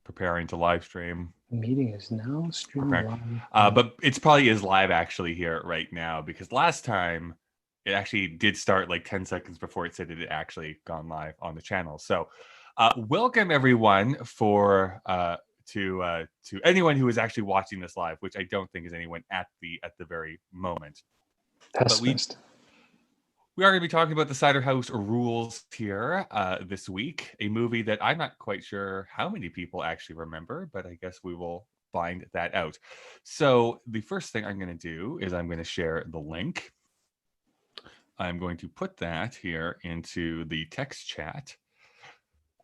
preparing to live stream. The meeting is now streaming live. But it's probably is live actually here right now, because last time it actually did start like 10 seconds before it said it had actually gone live on the channel. So welcome everyone to anyone who is actually watching this live, which I don't think is anyone at the very moment. But we are going to be talking about the Cider House Rules here this week, a movie that I'm not quite sure how many people actually remember, but I guess we will find that out. So the first thing I'm going to do is I'm going to share the link. I'm going to put that here into the text chat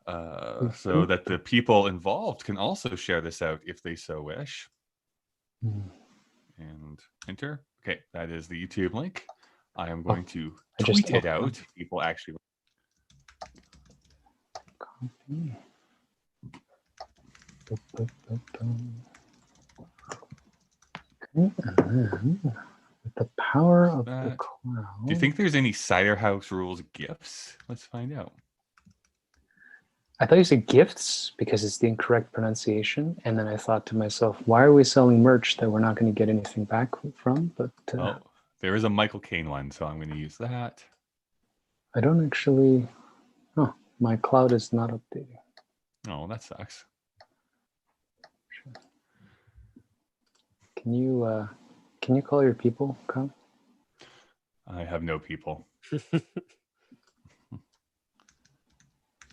so that the people involved can also share this out if they so wish. And enter. Okay, that is the YouTube link. I am going to tweet it out. People actually. Copy. With the power of the cloud. Do you think there's any Cider House Rules gifts? Let's find out. I thought you said gifts because it's the incorrect pronunciation, and then I thought to myself, why are we selling merch that we're not going to get anything back from? But there is a Michael Caine one, so I'm going to use that. I don't actually. Oh, my cloud is not updating. Oh, that sucks. Can you call your people, Kyle? I have no people.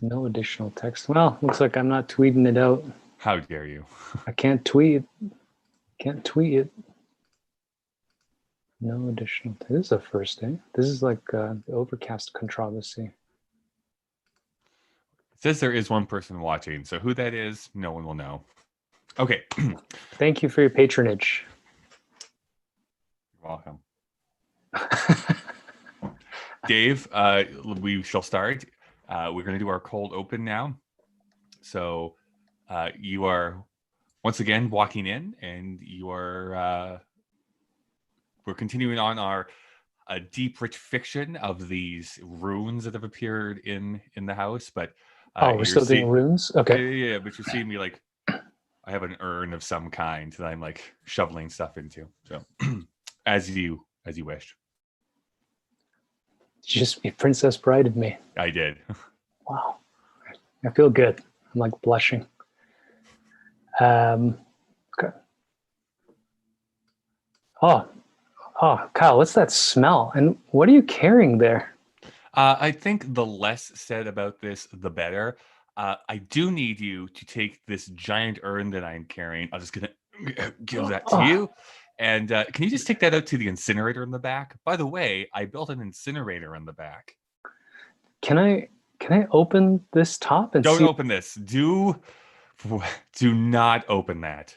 No additional text. Well, looks like I'm not tweeting it out. How dare you? I can't tweet. Can't tweet it. No additional text. This is a first, eh? This is like the Overcast controversy. It says there is one person watching, so who that is, no one will know. Okay. Thank you for your patronage. You're welcome. Dave, we shall start. We're going to do our cold open now. So you are once again walking in, and you are we're continuing on our deep, rich fiction of these runes that have appeared in the house. But we're still doing runes? Okay. Yeah, but you're seeing me like I have an urn of some kind that I'm like shoveling stuff into. So as you wish. You Princess Brided me. I did. Wow. I feel good. I'm like blushing. Okay. Oh, Kyle, what's that smell? And what are you carrying there? I think the less said about this, the better. I do need you to take this giant urn that I'm carrying. I'm just going to give that to you. And can you just take that out to the incinerator in the back? By the way, I built an incinerator in the back. Can I open this top and Don't open this. Do not open that.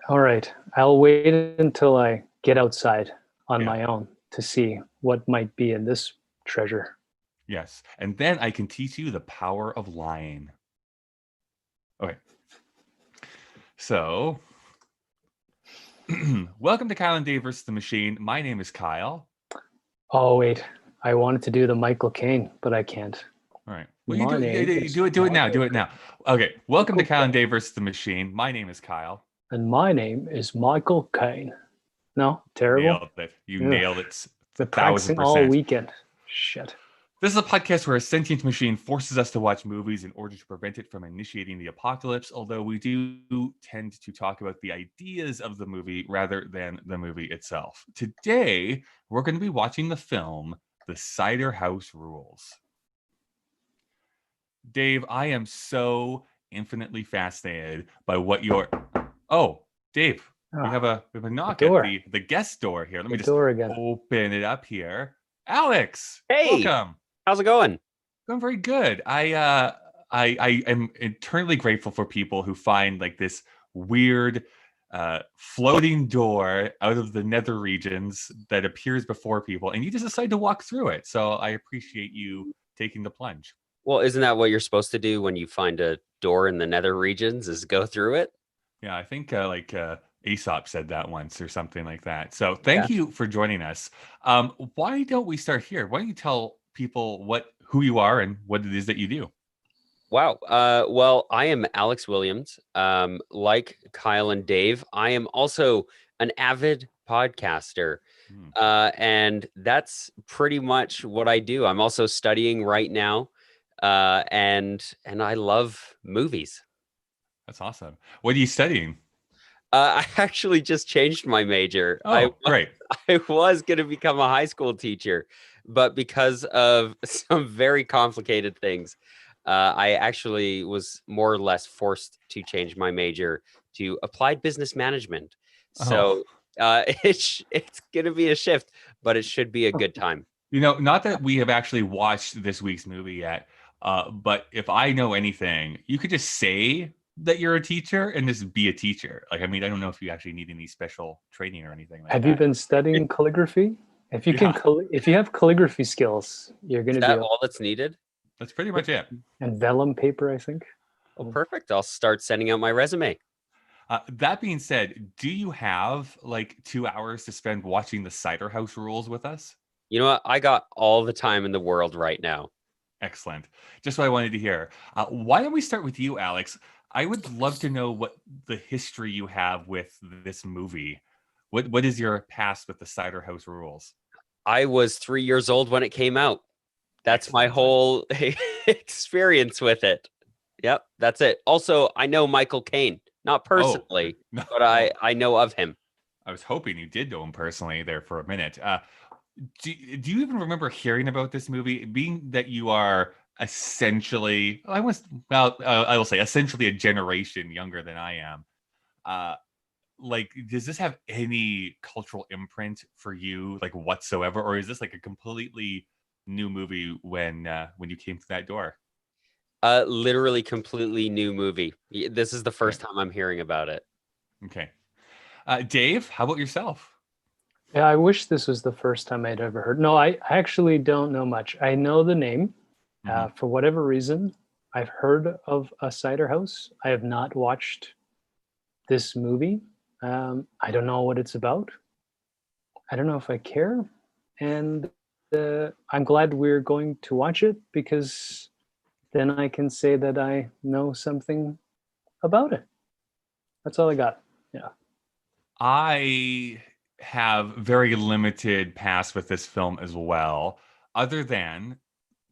All right. I'll wait until I get outside on my own to see what might be in this treasure. Yes. And then I can teach you the power of lying. Okay. So welcome to Kyle and Dave versus the Machine. My name is Kyle. Oh, wait. I wanted to do the Michael Caine, but I can't. All right. Well, you do it now. Do it now. Okay. Welcome to Kyle and Dave versus the Machine. My name is Kyle. And my name is Michael Caine. No? Terrible? Nailed it. You nailed it. Been practicing all weekend. Shit. This is a podcast where a sentient machine forces us to watch movies in order to prevent it from initiating the apocalypse, although we do tend to talk about the ideas of the movie rather than the movie itself. Today, we're going to be watching the film, The Cider House Rules. Dave, I am so infinitely fascinated by what you're... Oh, Dave, we have a knock at the guest door here. Let me just open it up here. Alex, hey, welcome. How's it going? Going very good. I am eternally grateful for people who find like this weird floating door out of the nether regions that appears before people, and you just decide to walk through it. So I appreciate you taking the plunge. Well, isn't that what you're supposed to do when you find a door in the nether regions, is go through it? Yeah, I think Aesop said that once or something like that. So thank you for joining us. Why don't we start here? Why don't you tell people who you are and what it is that you do? Wow. Well, I am Alex Williams. Like Kyle and Dave, I am also an avid podcaster. Hmm, And that's pretty much what I do. I'm also studying right now. And I love movies. that's awesome. What are you studying? I actually just changed my major. Oh, great. I was going to become a high school teacher, but because of some very complicated things, I actually was more or less forced to change my major to applied business management. Oh, So it's going to be a shift, but it should be a good time. not that we have actually watched this week's movie yet, but if I know anything, you could just say that you're a teacher and just be a teacher. Like, I mean, I don't know if you actually need any special training or anything like Have you that. been studying calligraphy? If you Yeah. if you have calligraphy skills, you're going Is to be that all that's needed? That's pretty much it. and vellum paper, I think. Well, perfect. I'll start sending out my resume. That being said, do you have like 2 hours to spend watching the Cider House Rules with us? You know what? I got all the time in the world right now. Excellent. Just what I wanted to hear. Why don't we start with you, Alex? I would love to know what the history you have with this movie. What is your past with the Cider House Rules? I was 3 years old when it came out. That's my Excellent. whole experience with it. Yep, that's it. Also, I know Michael Caine, not personally, no. but I know of him. I was hoping you did know him personally there for a minute. Do you even remember hearing about this movie? Being that you are essentially, I will say essentially a generation younger than I am. Like, does this have any cultural imprint for you, like whatsoever, or is this like a completely new movie when you came to that door? Literally completely new movie. This is the first Okay. time I'm hearing about it. Okay. Dave, how about yourself? Yeah, I wish this was the first time I'd ever heard. No, I actually don't know much. I know the name. Mhm. For whatever reason, I've heard of a cider house. I have not watched this movie. I don't know what it's about. I don't know if I care. And I'm glad we're going to watch it because then I can say that I know something about it. That's all I got. Yeah. I have very limited past with this film as well, other than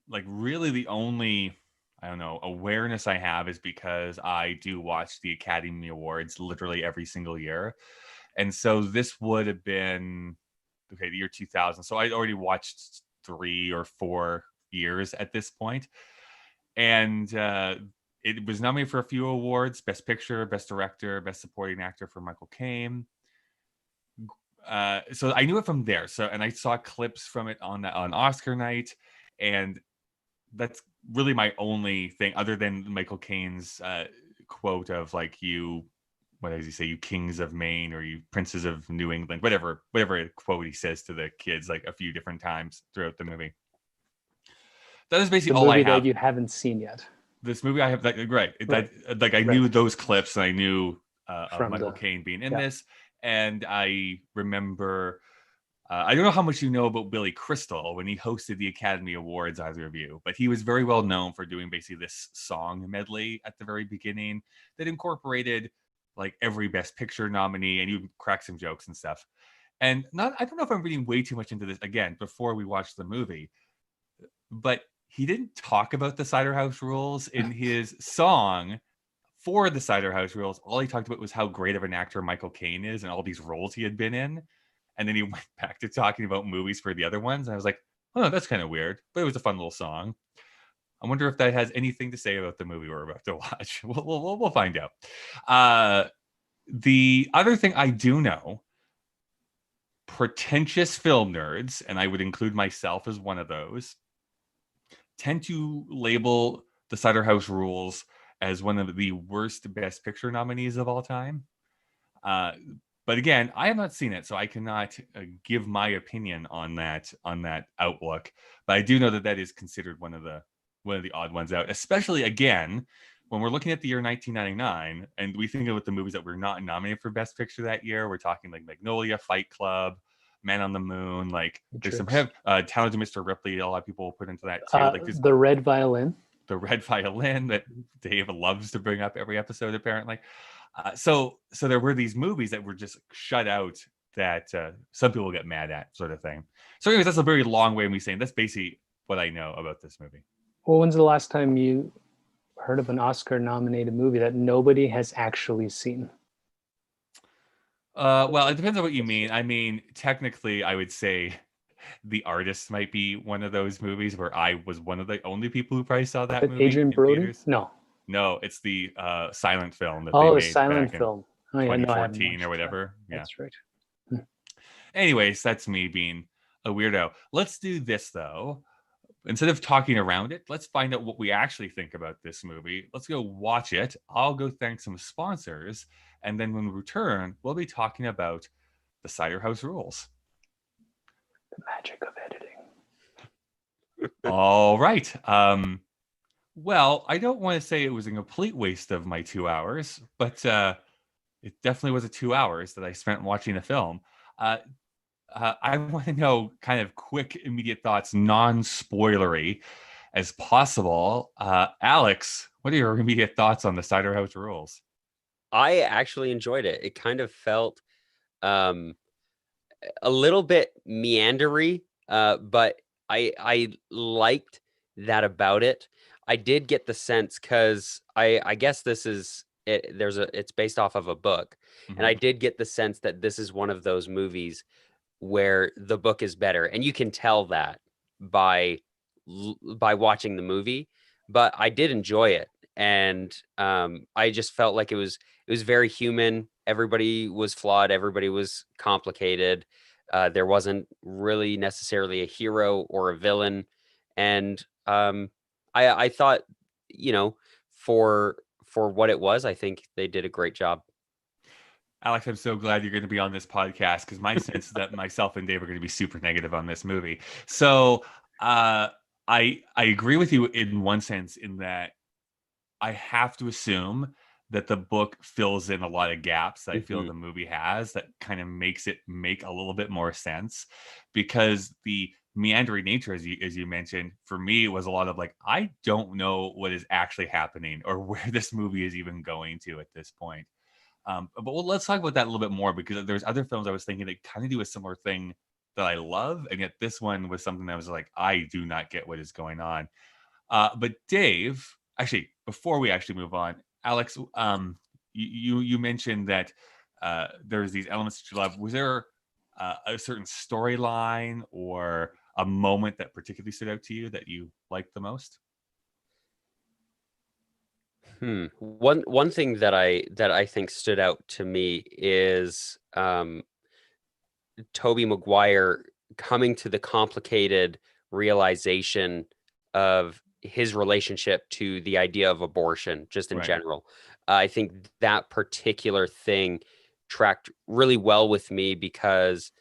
like really the only, I don't know, awareness I have is because I do watch the Academy Awards literally every single year. And so this would have been okay, the year 2000. So I'd already watched 3 or 4 years at this point. And it was nominated for a few awards: Best Picture, Best Director, Best Supporting Actor for Michael Caine. So I knew it from there. So, and I saw clips from it on Oscar night, and that's really my only thing, other than Michael Caine's quote of like, "You, what does he say? You kings of Maine, or you princes of New England," whatever quote he says to the kids like a few different times throughout the movie. That is basically The all I movie have. that you haven't seen yet. This movie I have, like, right, Right. that like I knew those clips, and I knew of From Michael the Caine being in yeah. this, and I remember. I don't know how much you know about Billy Crystal when he hosted the Academy Awards, either of you, but he was very well known for doing basically this song medley at the very beginning that incorporated like every Best Picture nominee, and you crack some jokes and stuff. And I don't know if I'm reading way too much into this again before we watch the movie, but he didn't talk about the Cider House Rules in his song for the Cider House Rules. All he talked about was how great of an actor Michael Caine is and all these roles he had been in. And then he went back to talking about movies for the other ones. And I was like, oh, that's kind of weird, but it was a fun little song. I wonder if that has anything to say about the movie we're about to watch. We'll find out. The other thing I do know, pretentious film nerds, and I would include myself as one of those, tend to label the Cider House Rules as one of the worst Best Picture nominees of all time. But again, I have not seen it, so I cannot give my opinion on that outlook. But I do know that is considered one of the odd ones out, especially again when we're looking at the year 1999 and we think about the movies that were not nominated for Best Picture that year. We're talking like Magnolia, Fight Club, Man on the Moon. Like there's some Talented Mr. Ripley. A lot of people put into that too. Like the Red Violin. the red violin that Dave loves to bring up every episode, apparently. So there were these movies that were just shut out that some people get mad at, sort of thing. So anyways, that's a very long way of me saying that's basically what I know about this movie. Well, when's the last time you heard of an Oscar-nominated movie that nobody has actually seen? Well, it depends on what you mean. I mean, technically, I would say The Artist might be one of those movies where I was one of the only people who probably saw that movie Adrian in Brody? theaters. No, it's the silent film that they the made silent back in film. Oh yeah, no, I haven't 2014 watched or whatever. that. Yeah. That's right. Anyways, that's me being a weirdo. Let's do this though. Instead of talking around it, let's find out what we actually think about this movie. Let's go watch it. I'll go thank some sponsors. And then when we return, we'll be talking about the Cider House Rules. The magic of editing. All right. Well, I don't want to say it was a complete waste of my 2 hours, but it definitely was a 2 hours that I spent watching the film. I want to know kind of quick, immediate thoughts, non-spoilery as possible. Alex, what are your immediate thoughts on the Cider House Rules? I actually enjoyed it. It kind of felt a little bit meandery, but I liked that about it. I did get the sense, because I guess this is it, it's based off of a book, and I did get the sense that this is one of those movies where the book is better, and you can tell that by watching the movie. But I did enjoy it, and I just felt like it was very human. Everybody was flawed, everybody was complicated. There wasn't really necessarily a hero or a villain, and I thought, for what it was, I think they did a great job. Alex, I'm so glad you're going to be on this podcast, because my sense is that myself and Dave are going to be super negative on this movie. So I agree with you in one sense, in that I have to assume that the book fills in a lot of gaps that I feel the movie has, that kind of makes it make a little bit more sense, because the meandering nature, as you mentioned, for me was a lot of like, I don't know what is actually happening or where this movie is even going to at this point. But let's talk about that a little bit more, because there's other films I was thinking that kind of do a similar thing that I love, and yet this one was something that was like, I do not get what is going on. But Dave, actually, before we actually move on, Alex, you mentioned that there's these elements that you love. Was there a certain storyline or a moment that particularly stood out to you that you liked the most? One thing that I think stood out to me is Tobey Maguire coming to the complicated realization of his relationship to the idea of abortion, just in general. I think that particular thing tracked really well with me, because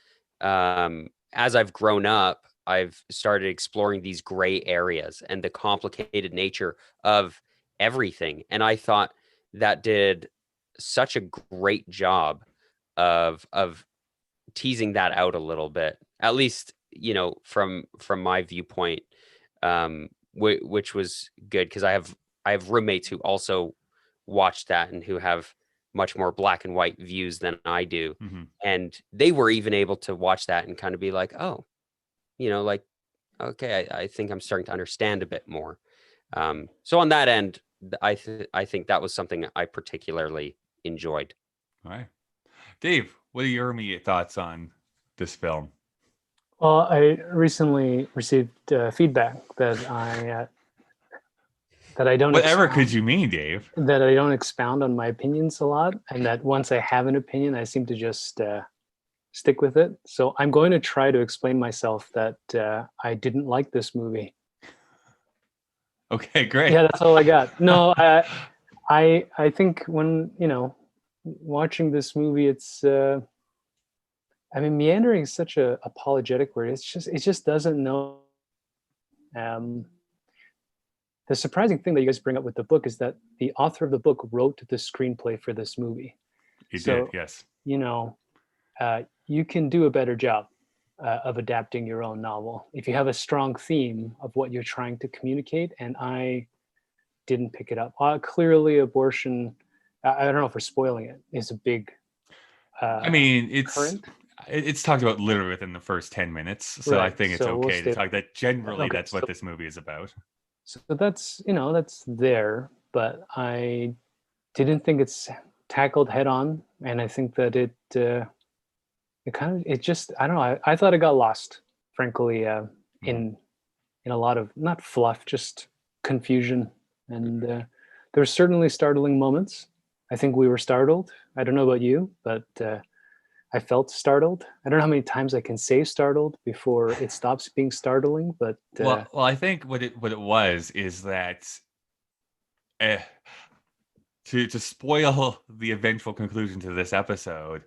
as I've grown up, I've started exploring these gray areas and the complicated nature of everything. And I thought that did such a great job of teasing that out a little bit, at least, from my viewpoint, which was good, because I have roommates who also watch that and who have much more black and white views than I do. And they were even able to watch that and kind of be like, oh, like, okay, I think I'm starting to understand a bit more. So on that end, I think that was something I particularly enjoyed. All right. Dave, what are your immediate thoughts on this film? Well, I recently received feedback that I don't. Whatever could you mean, Dave? That I don't expound on my opinions a lot, and that once I have an opinion, I seem to just stick with it. So I'm going to try to explain myself that I didn't like this movie. Okay, great. Yeah, that's all I got. No, I think when watching this movie, it's meandering is such a apologetic word. It just doesn't know. The surprising thing that you guys bring up with the book is that the author of the book wrote the screenplay for this movie. He did, yes. You can do a better job of adapting your own novel if you have a strong theme of what you're trying to communicate. And I didn't pick it up. Clearly, abortion. I don't know if we're spoiling it. Is a big. I mean, current. it's talked about literally within the first 10 minutes, so I Right, think it's so we'll okay to stay- talk that generally Okay, that's what this movie is about. So that's that's there, but I didn't think it's tackled head on, and I think that it just I don't know. I thought it got lost, frankly, in a lot of not fluff, just confusion, and there were certainly startling moments. I think we were startled. I don't know about you, but I felt startled. I don't know how many times I can say startled before it stops being startling, but Well, I think what it was is that uh, to spoil the eventual conclusion to this episode,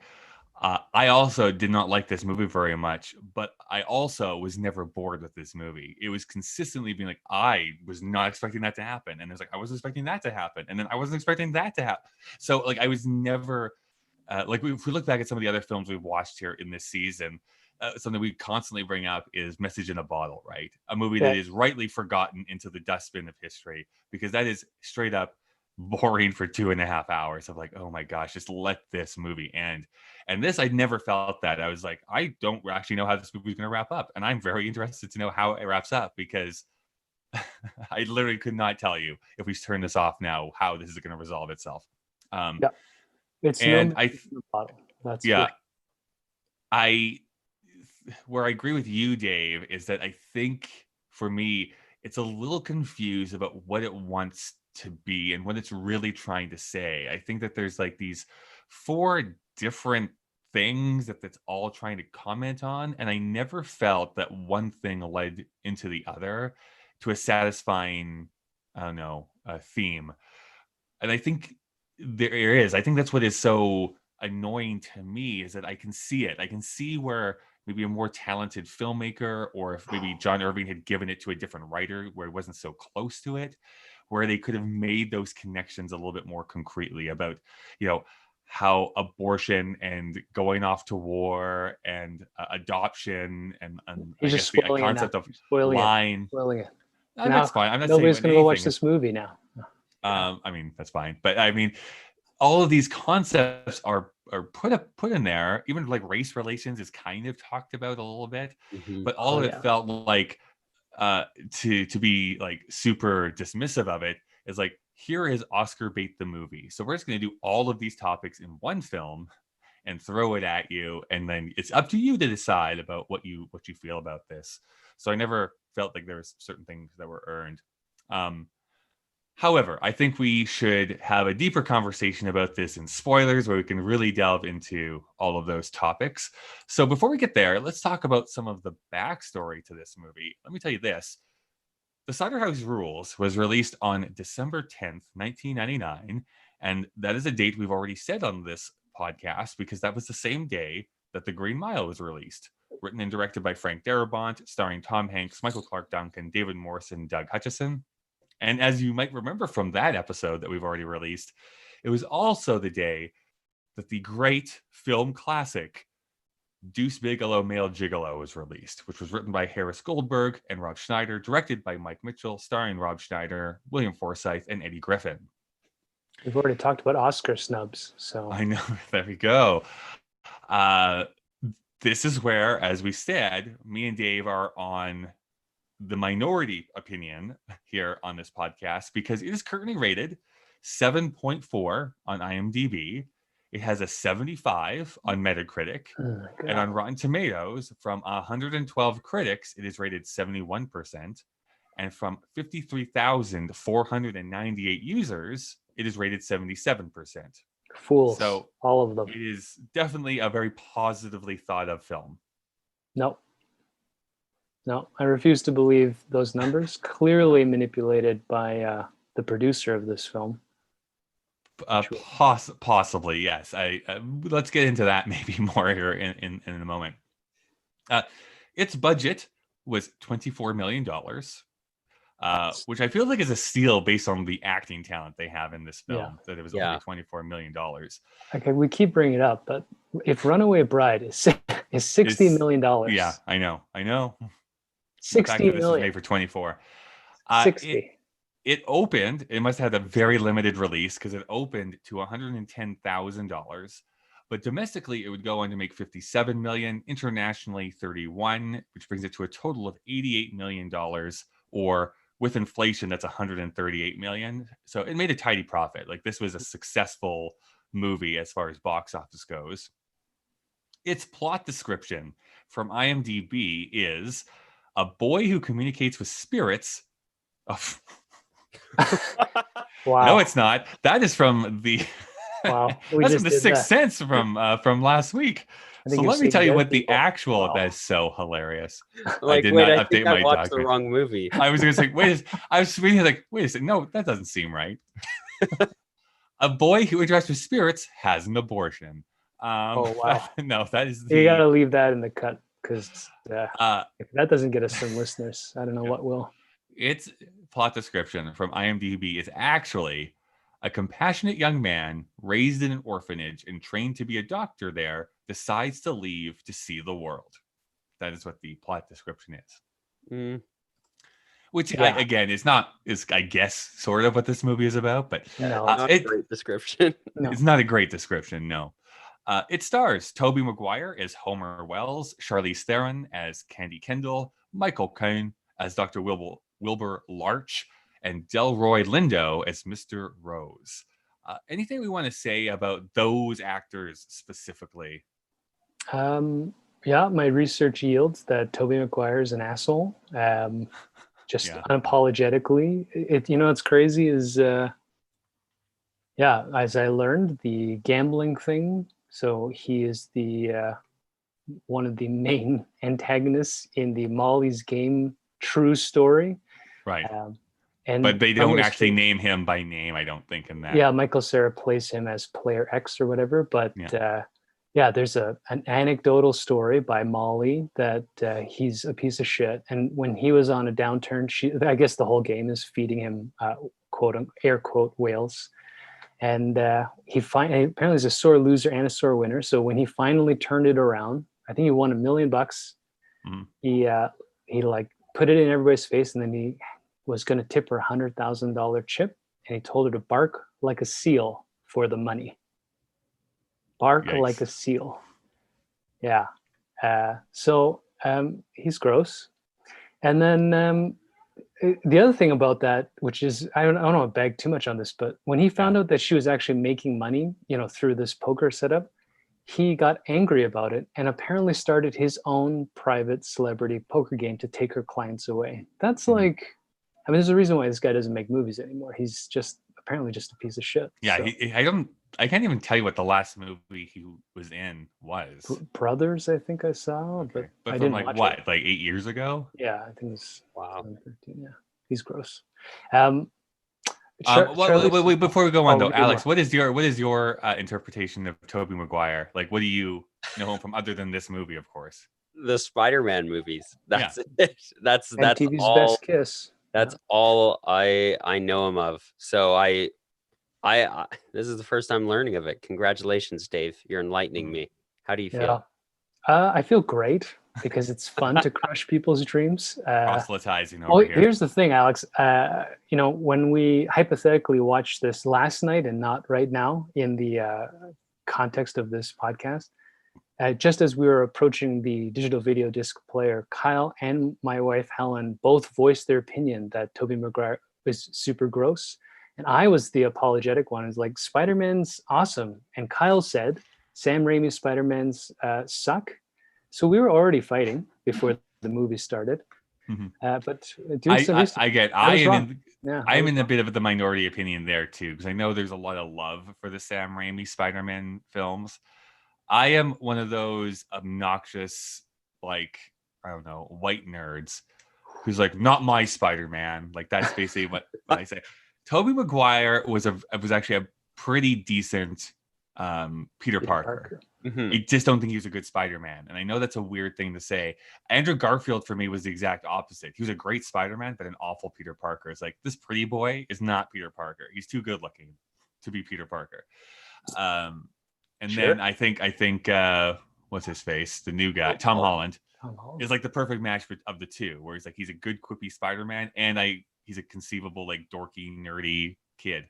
I also did not like this movie very much, but I also was never bored with this movie. It was consistently being like, I was not expecting that to happen. And it's like, I wasn't expecting that to happen. And then I wasn't expecting that to happen. So like, I was never, if we look back at some of the other films we've watched here in this season, something we constantly bring up is Message in a Bottle, right? A movie that is rightly forgotten into the dustbin of history because that is straight up boring for 2.5 hours of like, oh my gosh, just let this movie end. And this, I never felt that. I was like, I don't actually know how this movie is going to wrap up. And I'm very interested to know how it wraps up because I literally could not tell you if we turn this off now, how this is going to resolve itself. It's and no bottle. That's yeah, where I agree with you, Dave, is that I think for me, it's a little confused about what it wants to be and what it's really trying to say. I think that there's like these 4 different things that it's all trying to comment on, and I never felt that one thing led into the other to a satisfying, I don't know, theme. And I think there is. I think that's what is so annoying to me is that I can see it. I can see where maybe a more talented filmmaker, or if maybe John Irving had given it to a different writer where it wasn't so close to it, where they could have made those connections a little bit more concretely about, how abortion and going off to war and adoption and I guess the concept of line. Spoiling it. That's fine. I'm not nobody's saying going to go watch anything. this movie now. I mean, that's fine. But I mean, all of these concepts are put in there. Even like race relations is kind of talked about a little bit, but all of it felt like to be like super dismissive of it is like, here is Oscar bait the movie. So we're just going to do all of these topics in one film and throw it at you, and then it's up to you to decide about what you feel about this. So I never felt like there was certain things that were earned. However, I think we should have a deeper conversation about this in spoilers where we can really delve into all of those topics. So before we get there, let's talk about some of the backstory to this movie. Let me tell you this. The Cider House Rules was released on December 10th, 1999. And that is a date we've already said on this podcast because that was the same day that The Green Mile was released. Written and directed by Frank Darabont, starring Tom Hanks, Michael Clarke Duncan, David Morrison, Doug Hutchison. And as you might remember from that episode that we've already released, it was also the day that the great film classic Deuce Bigelow Male Gigolo was released, which was written by Harris Goldberg and Rob Schneider, directed by Mike Mitchell, starring Rob Schneider, William Forsythe, and Eddie Griffin. We've already talked about Oscar snubs, so I know. There we go. This is where, as we said, me and Dave are on the minority opinion here on this podcast because it is currently rated 7.4 on IMDb. It has a 75 on Metacritic, and on Rotten Tomatoes, from 112 critics, it is rated 71%, and from 53,498 users, it is rated 77%. Fools, so all of them. It is definitely a very positively thought of film. No, I refuse to believe those numbers. Clearly manipulated by the producer of this film. Possibly, yes. Let's get into that maybe more here in a moment. Its budget was $24 million, which I feel like is a steal based on the acting talent they have in this film. That it was only $24 million. Okay, we keep bringing it up, but if Runaway Bride is $60 million, yeah, I know. $60 million. This was made for 24. 60. It must have had a very limited release because it opened to $110,000. But domestically, it would go on to make 57 million, internationally 31, which brings it to a total of $88 million, or with inflation, that's 138 million. So it made a tidy profit. Like, this was a successful movie as far as box office goes. Its plot description from IMDb is a boy who communicates with spirits. Oh, Wow. no, it's not. That is from the Wow. that's from the Sixth Sense from last week. So let me tell you what the actual. Wow. That's so hilarious. Like, I did wait, not I update think my I watched the document. wrong movie. I was going to say, I was reading like, wait a second. No, that doesn't seem right. A boy who interacts with spirits has an abortion. Oh, wow. No, that is You got to leave that in the cut, because if that doesn't get us some listeners, I don't know what will. Its plot description from IMDb is actually a compassionate young man raised in an orphanage and trained to be a doctor there decides to leave to see the world. That is what the plot description is. Which, again, is I guess, sort of what this movie is about, but no, not a great description. No. It's not a great description, no. It stars Tobey Maguire as Homer Wells, Charlize Theron as Candy Kendall, Michael Caine as Dr. Wilbur Larch, and Delroy Lindo as Mr. Rose. Anything we want to say about those actors specifically? Yeah, my research yields that Tobey Maguire is an asshole. Just unapologetically. It's crazy is, as I learned, the gambling thing. So he is the one of the main antagonists in the Molly's Game true story. Right. And but they don't actually name him by name, I don't think, in that. Yeah, Michael Cera plays him as Player X or whatever. But there's an anecdotal story by Molly that he's a piece of shit. And when he was on a downturn, I guess the whole game is feeding him air quote whales. And apparently he's a sore loser and a sore winner. So when he finally turned it around, I think he won $1 million. Mm-hmm. He like put it in everybody's face, and then he was going to tip her $100,000 chip, and he told her to bark like a seal for the money. Bark Yikes. Like a seal. Yeah. So he's gross. And then the other thing about that, which is, I don't want to bag too much on this, but when he found out that she was actually making money, through this poker setup, he got angry about it and apparently started his own private celebrity poker game to take her clients away. That's there's a reason why this guy doesn't make movies anymore. He's apparently just a piece of shit. Yeah, so. I can't even tell you what the last movie he was in was. Brothers, I think I saw, but I from didn't like watch what, it. like 8 years ago? Yeah, I think it was 2013. Yeah, he's gross. Wait, before we go on though, Alex, more. what is your interpretation of Tobey Maguire? Like, what do you know him from other than this movie, of course? The Spider-Man movies. That's it. That's MTV's all. Best Kiss. That's all I know him of. So I this is the first time learning of it. Congratulations, Dave. You're enlightening me. How do you feel? I feel great because it's fun to crush people's dreams. Proselytizing over here. Here's the thing, Alex. When we hypothetically watched this last night and not right now in the context of this podcast, just as we were approaching the digital video disc player, Kyle and my wife Helen both voiced their opinion that Tobey Maguire was super gross. And I was the apologetic one. It's like, Spider-Man's awesome. And Kyle said, Sam Raimi's Spider-Man's suck. So we were already fighting before the movie started. Mm-hmm. But I am in a bit of the minority opinion there too, because I know there's a lot of love for the Sam Raimi Spider-Man films. I am one of those obnoxious, like, I don't know, white nerds who's like, not my Spider-Man. Like, that's basically what I say. Tobey Maguire was actually a pretty decent Peter Parker. Mm-hmm. I just don't think he was a good Spider-Man. And I know that's a weird thing to say. Andrew Garfield, for me, was the exact opposite. He was a great Spider-Man, but an awful Peter Parker. It's like, this pretty boy is not Peter Parker. He's too good looking to be Peter Parker. Then I think what's his face? The new guy, Tom Holland, is like the perfect match of the two, where he's a good quippy Spider-Man, and I he's a conceivable like dorky, nerdy kid.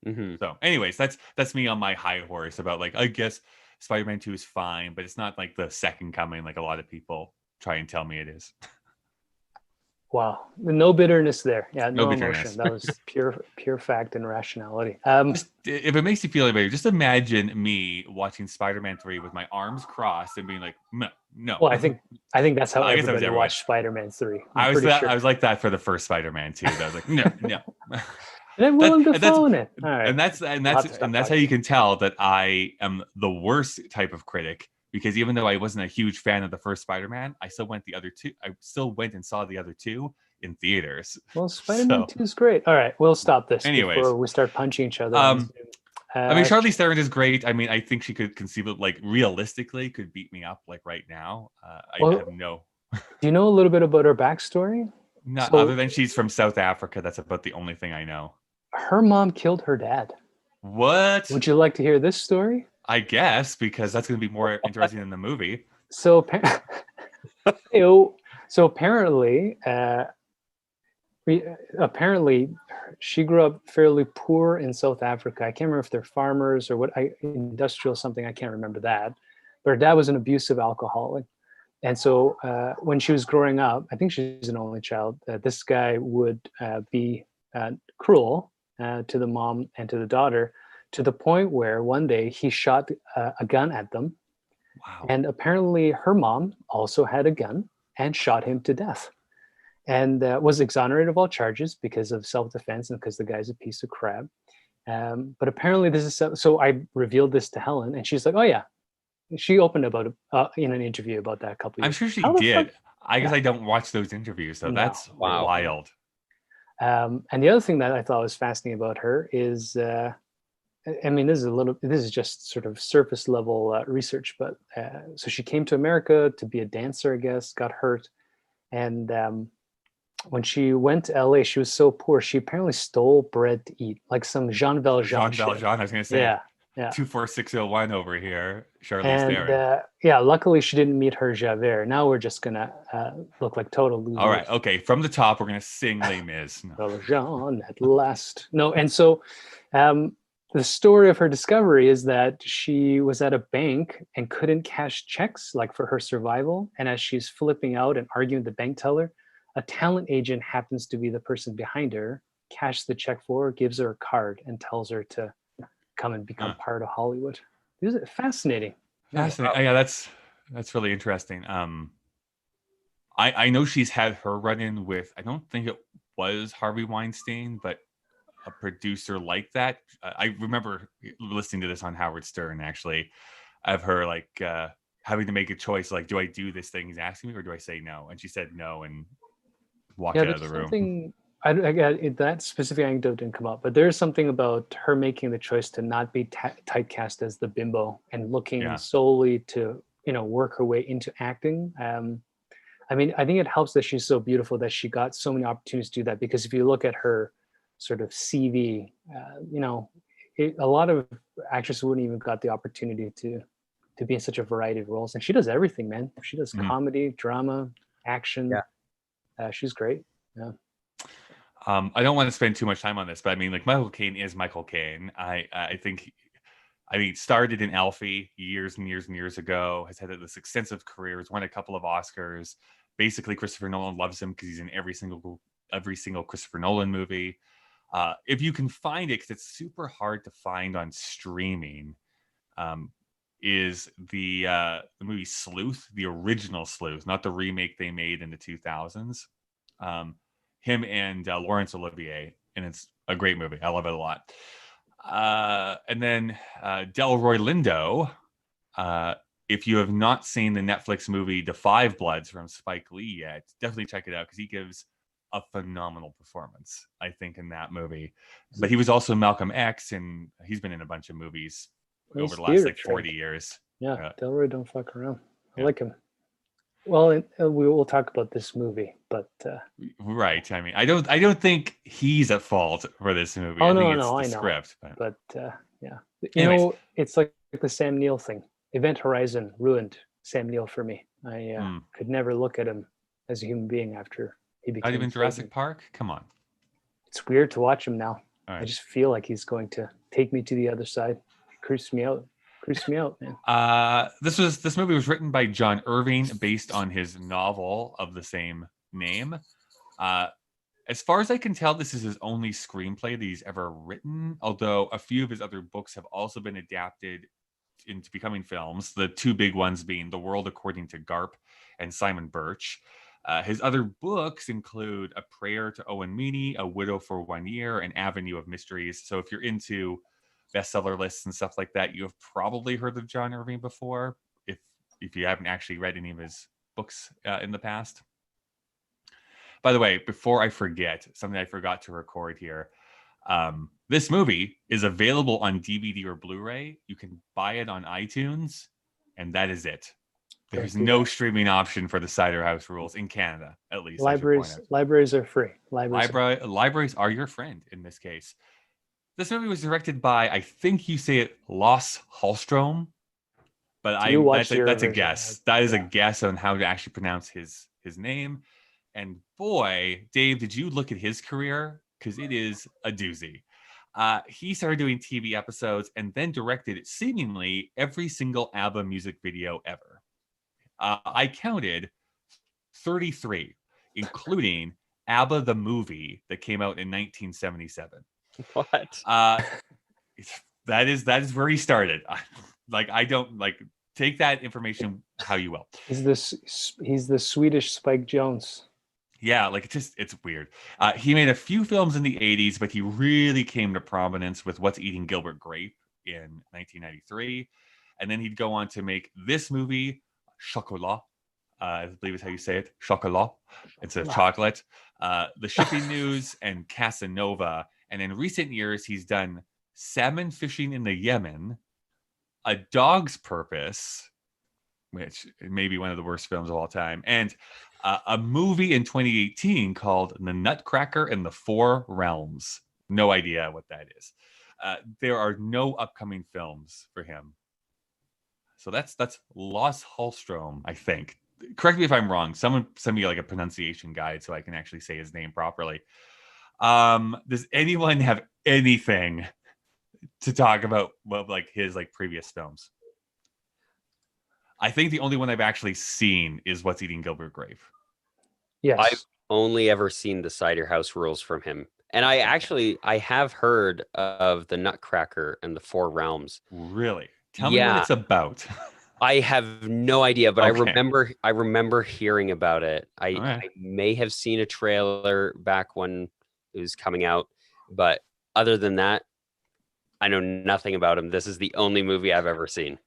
Mm-hmm. So, anyways, that's me on my high horse about like I guess Spider-Man 2 is fine, but it's not like the second coming like a lot of people try and tell me it is. Wow, no bitterness there. Yeah, No no bitterness. emotion. That was pure fact and rationality. Just, if it makes you feel any better, just imagine me watching Spider-Man 3 with my arms crossed and being like, no, no. Well, I think that's how I guess that was everybody everyone. watched Spider-Man 3. I was pretty that sure. I was like that for the first Spider-Man too. I was like, no, no. And then Willem Dafoe in it. All right. And that's how you can tell that I am the worst type of critic, because even though I wasn't a huge fan of the first Spider-Man, I still went and saw the other two in theaters. Well, Spider-Man 2 is great. All right, we'll stop this before we start punching each other. I mean, Charlize Theron is great. I mean, I think she could conceivably, like, realistically, could beat me up like right now. I have no. Do you know a little bit about her backstory? Not other than she's from South Africa. That's about the only thing I know. Her mom killed her dad. What? Would you like to hear this story? I guess, because that's going to be more interesting than the movie. So, apparently, she grew up fairly poor in South Africa. I can't remember if they're farmers or industrial something. I can't remember that. But her dad was an abusive alcoholic. And so when she was growing up, I think she's an only child, this guy would be cruel to the mom and to the daughter, to the point where one day he shot a gun at them. Wow. And apparently her mom also had a gun and shot him to death, and was exonerated of all charges because of self-defense and because the guy's a piece of crap. But apparently this is so I revealed this to Helen, and she's like, oh yeah. She opened about in an interview about that a couple of years. I'm sure she did. I guess I don't watch those interviews, so that's wild. And the other thing that I thought was fascinating about her is, I mean, this is just sort of surface level research, but so she came to America to be a dancer, I guess, got hurt, and when she went to LA, she was so poor, she apparently stole bread to eat, like some Jean Valjean. I was going to say. Yeah. 24601 over here, Charlize Theron. Luckily she didn't meet her Javert. Now we're just gonna look like total losers. All right, okay. From the top, we're gonna sing Les Mis. Valjean at last. No, and so the story of her discovery is that she was at a bank and couldn't cash checks, like for her survival. And as she's flipping out and arguing with the bank teller, a talent agent happens to be the person behind her, cashes the check for her, gives her a card, and tells her to come and become part of Hollywood. This is fascinating. Yeah, that's really interesting. I know she's had her run-in with, I don't think it was Harvey Weinstein, but a producer like that. I remember listening to this on Howard Stern, actually, of her like having to make a choice, like, do I do this thing he's asking me, or do I say no? And she said no and walked out of the room. That specific anecdote didn't come up, but there's something about her making the choice to not be typecast as the bimbo and looking solely to, work her way into acting. I mean, I think it helps that she's so beautiful that she got so many opportunities to do that, because if you look at her sort of CV, a lot of actresses wouldn't even got the opportunity to be in such a variety of roles. And she does everything, man. She does comedy, drama, action. Yeah. She's great. Yeah. I don't want to spend too much time on this, but I mean, like, Michael Caine is Michael Caine. I think, started in Alfie years and years and years ago, has had this extensive career, has won a couple of Oscars. Basically, Christopher Nolan loves him because he's in every single Christopher Nolan movie. If you can find it, because it's super hard to find on streaming, is the movie Sleuth, the original Sleuth, not the remake they made in the 2000s. Him and Laurence Olivier, and it's a great movie. I love it a lot. And then Delroy Lindo, if you have not seen the Netflix movie The Five Bloods from Spike Lee yet, definitely check it out, because he gives a phenomenal performance, I think, in that movie. But he was also Malcolm X, and he's been in a bunch of movies over the last 40 years. Yeah, Delroy don't fuck around. I like him. Well, we will talk about this movie, but right. I mean, I don't think he's at fault for this movie. Oh, I no, think it's I the know. script. But yeah, it's like the Sam Neill thing. Event Horizon ruined Sam Neill for me. I could never look at him as a human being after He Not became even Jurassic frozen. Park? Come on. It's weird to watch him now. All I right. just feel like he's going to take me to the other side. It creeps me out. Creeps me out, man. This movie was written by John Irving based on his novel of the same name. As far as I can tell, this is his only screenplay that he's ever written, although a few of his other books have also been adapted into becoming films, the two big ones being The World According to Garp and Simon Birch. His other books include A Prayer to Owen Meany, A Widow for 1 Year, and Avenue of Mysteries. So if you're into bestseller lists and stuff like that, you have probably heard of John Irving before, if you haven't actually read any of his books in the past. By the way, before I forget, something I forgot to record here. This movie is available on DVD or Blu-ray. You can buy it on iTunes, and that is it. There's no streaming option for the Cider House Rules in Canada, at least. Libraries are free. Libraries are your friend in this case. This movie was directed by, I think you say it, Lasse Hallström, but that's a guess. That is a guess on how to actually pronounce his name. And boy, Dave, did you look at his career? Because it is a doozy. He started doing TV episodes and then directed seemingly every single ABBA music video ever. I counted 33, including ABBA the movie that came out in 1977. What? That is where he started. I don't take that information how you will. He's the Swedish Spike Jonze. Yeah, it's weird. He made a few films in the 80s, but he really came to prominence with What's Eating Gilbert Grape in 1993. And then he'd go on to make this movie, Chocolat. I believe is how you say it. Chocolat. It's a chocolate. The Shipping News and Casanova. And in recent years, he's done Salmon Fishing in the Yemen, A Dog's Purpose, which may be one of the worst films of all time, and a movie in 2018 called The Nutcracker and the Four Realms. No idea what that is. There are no upcoming films for him. So that's Lasse Hallström, I think. Correct me if I'm wrong. Someone send me a pronunciation guide so I can actually say his name properly. Does anyone have anything to talk about his previous films? I think the only one I've actually seen is What's Eating Gilbert Grape. Yes. I've only ever seen the Cider House Rules from him. And I have heard of the Nutcracker and the Four Realms. Really? Tell me what it's about. I have no idea, but Okay. I remember hearing about it. I may have seen a trailer back when it was coming out, but other than that, I know nothing about him. This is the only movie I've ever seen.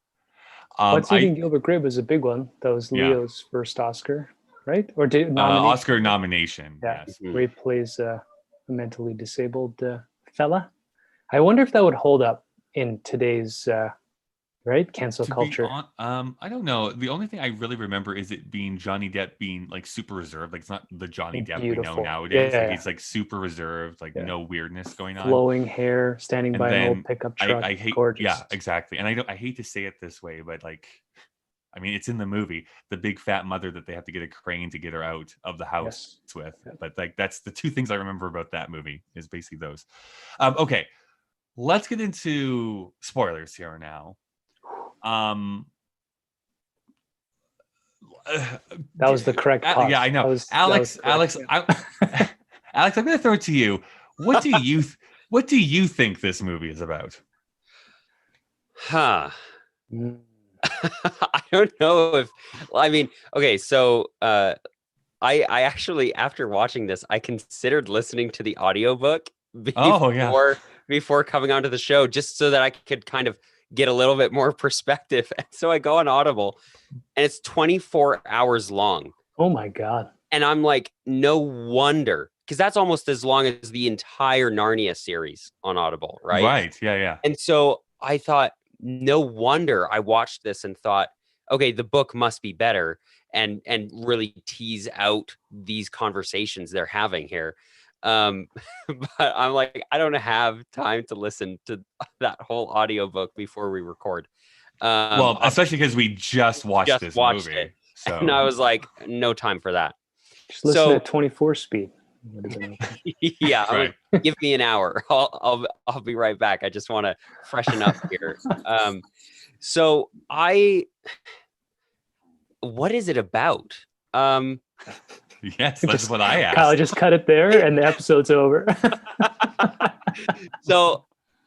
What's Eating Gilbert Grape is a big one. That was Leo's first Oscar, right? Or Oscar nomination. Yeah, yes. where he plays a mentally disabled fella. I wonder if that would hold up in today's cancel culture. I don't know. The only thing I really remember is it being Johnny Depp being super reserved. It's not the Johnny Depp we know nowadays. He's super reserved, no weirdness going on. Flowing hair, standing by an old pickup truck. I hate, gorgeous. Yeah, exactly. And I hate to say it this way, but it's in the movie, the big fat mother that they have to get a crane to get her out of the house with. But that's the two things I remember about that movie is basically those. Okay, let's get into spoilers here now. That was the correct pause. Yeah, I know. Alex, Alex, I'm going to throw it to you. What do you think this movie is about? I don't know okay, so I actually, after watching this, I considered listening to the audiobook before coming onto the show, just so that I could kind of get a little bit more perspective. And so I go on Audible, and it's 24 hours long. Oh my God. And I'm like, no wonder, because that's almost as long as the entire Narnia series on Audible, right? Right, yeah. And so I thought, no wonder I watched this and thought, okay, the book must be better and really tease out these conversations they're having here. But I'm like, I don't have time to listen to that whole audiobook before we record. Especially because we just watched this movie. So. And I was like, no time for that. Just listen at 24 speed. Would have been okay. Yeah, I'm Right. like, give me an hour. I'll be right back. I just want to freshen up here. So what is it about? Yes, that's what I Kyle, asked. just cut it there, and the episode's over. So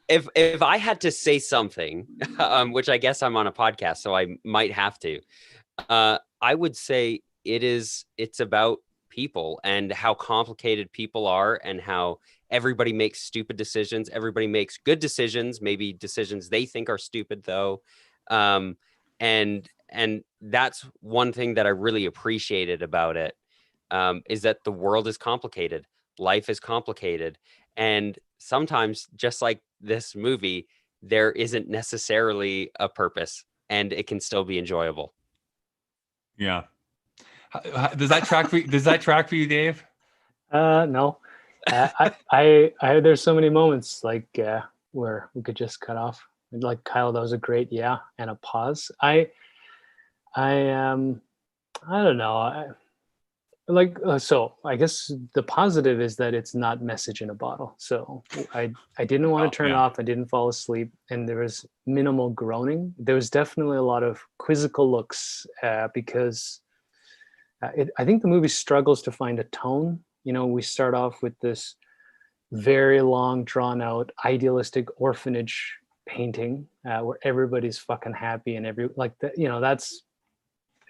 if I had to say something, which I guess I'm on a podcast, so I might have to, I would say it's about people and how complicated people are and how everybody makes stupid decisions. Everybody makes good decisions, maybe decisions they think are stupid though. And that's one thing that I really appreciated about it, is that the world is complicated. Life is complicated. And sometimes, just like this movie, there isn't necessarily a purpose and it can still be enjoyable. Yeah. Does that track for you? Does that track for you, Dave? No. I there's so many moments like where we could just cut off. Like, Kyle, that was a great yeah and a pause. I don't know. So I guess the positive is that it's not message in a bottle. So I didn't want to turn off. I didn't fall asleep, and there was minimal groaning. There was definitely a lot of quizzical looks because I think the movie struggles to find a tone. You know, we start off with this very long, drawn out, idealistic orphanage painting where everybody's fucking happy and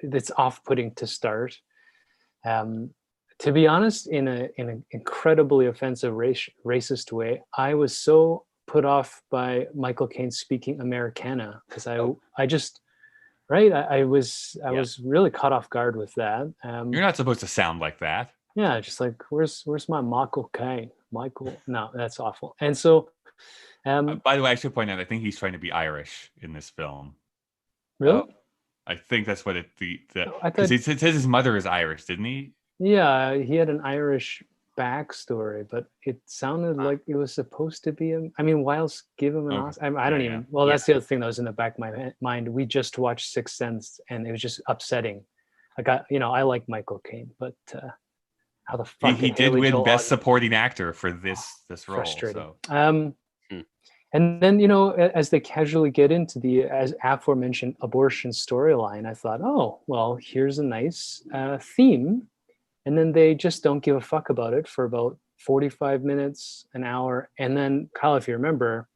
that's off-putting to start. To be honest, in an incredibly offensive racist way, I was so put off by Michael Caine speaking Americana because I just right I was really caught off guard with that. You're not supposed to sound like that. Yeah, just like where's my Michael Caine? No, that's awful. And so, by the way, I should point out, I think he's trying to be Irish in this film. really? I think that's what I because thought, it says his mother is Irish, didn't he? yeah, he had an Irish backstory, but it sounded like it was supposed to be him. I mean, why else give him an Oscar? I don't even. Well, that's the other thing that was in the back of my mind. We just watched Sixth Sense, and it was just upsetting. I like Michael Caine, but how the fuck he did win Best Supporting Actor for this role. Frustrating. So. And then, as they casually get into the as aforementioned abortion storyline, I thought, oh, well, here's a nice theme. And then they just don't give a fuck about it for about 45 minutes, an hour. And then, Kyle, if you remember,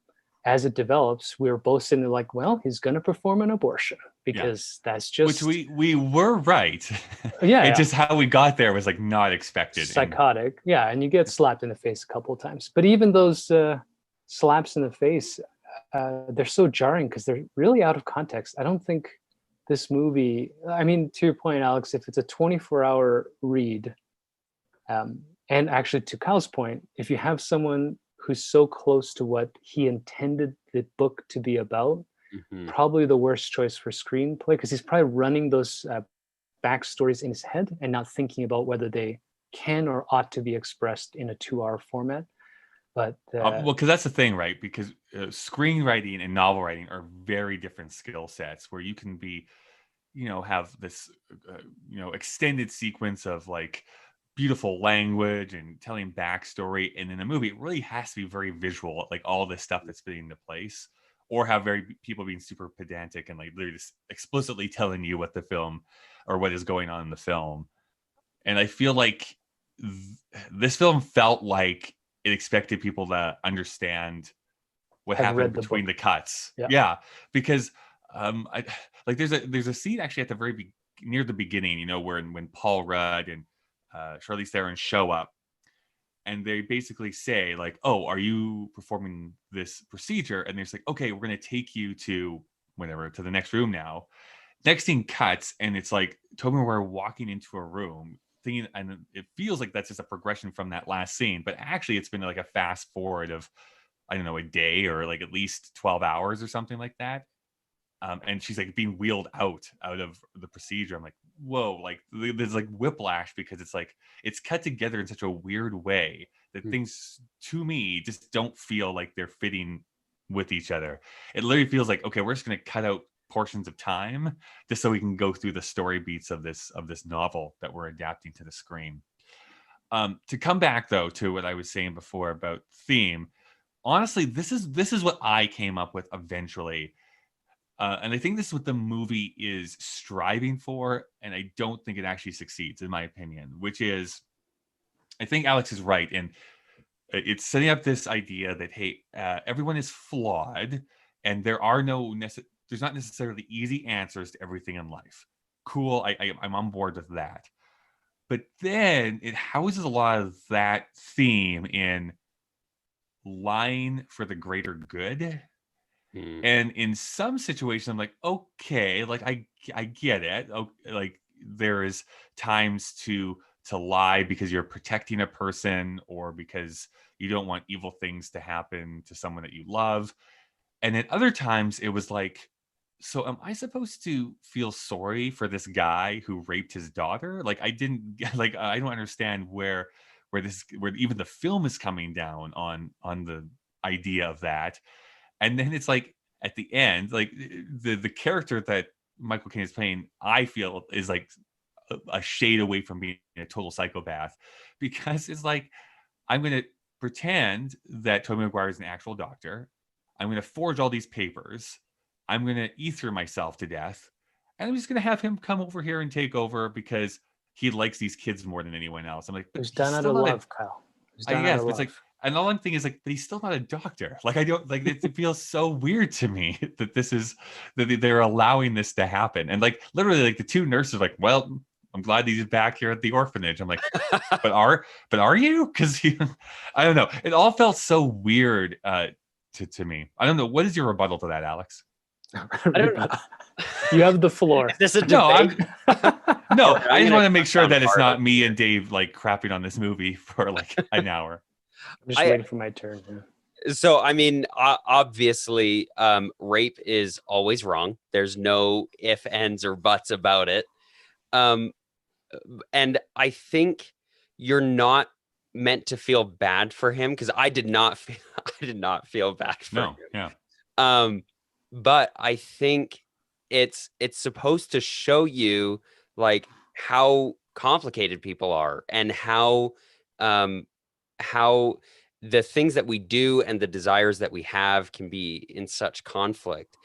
as it develops, we were both sitting there like, well, he's going to perform an abortion because that's just... Which we were right. Yeah. Just how we got there was like not expected. Psychotic. Yeah. And you get slapped in the face a couple of times. But even those... slaps in the face, they're so jarring because they're really out of context. I don't think this movie, I mean, to your point, Alex, if it's a 24-hour read, and actually to Kyle's point, if you have someone who's so close to what he intended the book to be about, probably the worst choice for screenplay, because he's probably running those backstories in his head and not thinking about whether they can or ought to be expressed in a 2-hour format. But because that's the thing, right? Because screenwriting and novel writing are very different skill sets where you can be, have this, extended sequence of like beautiful language and telling backstory. And in a movie, it really has to be very visual, like all this stuff that's fitting into place, or have people being super pedantic and like literally just explicitly telling you what the film or what is going on in the film. And I feel like this film felt like it expected people to understand what happened between the cuts. Yeah, because there's a scene actually at the very near the beginning, where when Paul Rudd and Charlize Theron show up, and they basically say like, "Oh, are you performing this procedure?" And they're like, "Okay, we're going to take you to to the next room now." Next scene cuts, and it's like Tobey Maguire walking into a room. Thinking, and it feels like that's just a progression from that last scene, but actually it's been like a fast forward of, I don't know, a day or like at least 12 hours or something like that. And she's like being wheeled out of the procedure. I'm like, whoa, like there's like whiplash because it's like it's cut together in such a weird way that things to me just don't feel like they're fitting with each other. It literally feels like, okay, we're just going to cut out portions of time, just so we can go through the story beats of this novel that we're adapting to the screen. To come back though to what I was saying before about theme, honestly, this is what I came up with eventually. And I think this is what the movie is striving for, and I don't think it actually succeeds, in my opinion, which is, I think Alex is right. And it's setting up this idea that, hey, everyone is flawed, and there's not necessarily easy answers to everything in life. Cool, I'm on board with that. But then it houses a lot of that theme in lying for the greater good. And in some situations, I'm like, okay, like I get it. Like there is times to lie because you're protecting a person, or because you don't want evil things to happen to someone that you love. And then other times it was like, so am I supposed to feel sorry for this guy who raped his daughter? Like I don't understand where even the film is coming down on the idea of that. And then it's like at the end, like the character that Michael Caine is playing, I feel is like a shade away from being a total psychopath, because it's like, I'm going to pretend that Tobey Maguire is an actual doctor. I'm going to forge all these papers. I'm going to ether myself to death. And I'm just going to have him come over here and take over because he likes these kids more than anyone else. I'm like, It was done out of love, Kyle. It was done out of but it's love. like, and all I'm thinking is like, but he's still not a doctor. Like, I don't like it feels so weird to me that they're allowing this to happen. And like, literally, like the two nurses are like, well, I'm glad he's back here at the orphanage. I'm like, but are you? Because I don't know. It all felt so weird to me. I don't know. What is your rebuttal to that, Alex? I don't know. You have the floor. Is this a debate? No, I just want to make sure that it's not me and Dave like crapping on this movie for like an hour. I'm just waiting for my turn. Yeah. So, I mean, obviously, rape is always wrong. There's no ifs, ands, or buts about it. And I think you're not meant to feel bad for him, because I did not feel bad for him. Yeah. But I think it's supposed to show you like how complicated people are, and how the things that we do and the desires that we have can be in such conflict.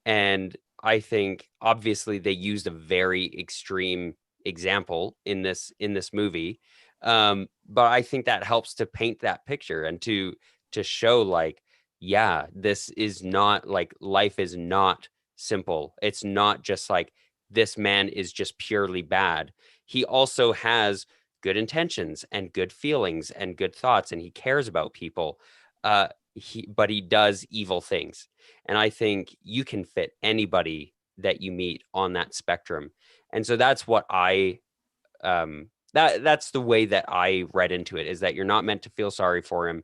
And I think obviously they used a very extreme example in this movie, but I think that helps to paint that picture and to show like, yeah, this is not like, life is not simple. It's not just like this man is just purely bad. He also has good intentions and good feelings and good thoughts, and he cares about people, but he does evil things. And I think you can fit anybody that you meet on that spectrum. And so that's what that's the way that I read into it, is that you're not meant to feel sorry for him.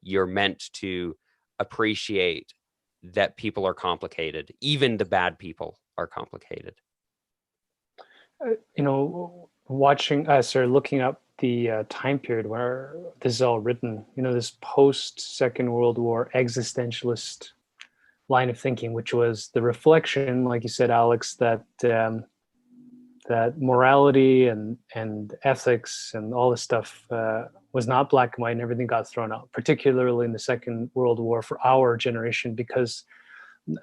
You're meant to appreciate that people are complicated. Even the bad people are complicated. Looking up the time period where this is all written, this post Second World War existentialist line of thinking, which was the reflection, like you said, Alex, that that morality and ethics and all this stuff was not black and white, and everything got thrown out, particularly in the Second World War for our generation, because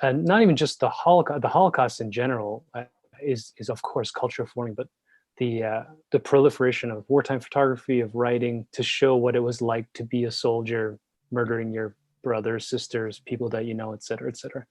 not even just the Holocaust in general is of course culture forming, but the proliferation of wartime photography, of writing to show what it was like to be a soldier, murdering your brothers, sisters, people that you know, et cetera, et cetera.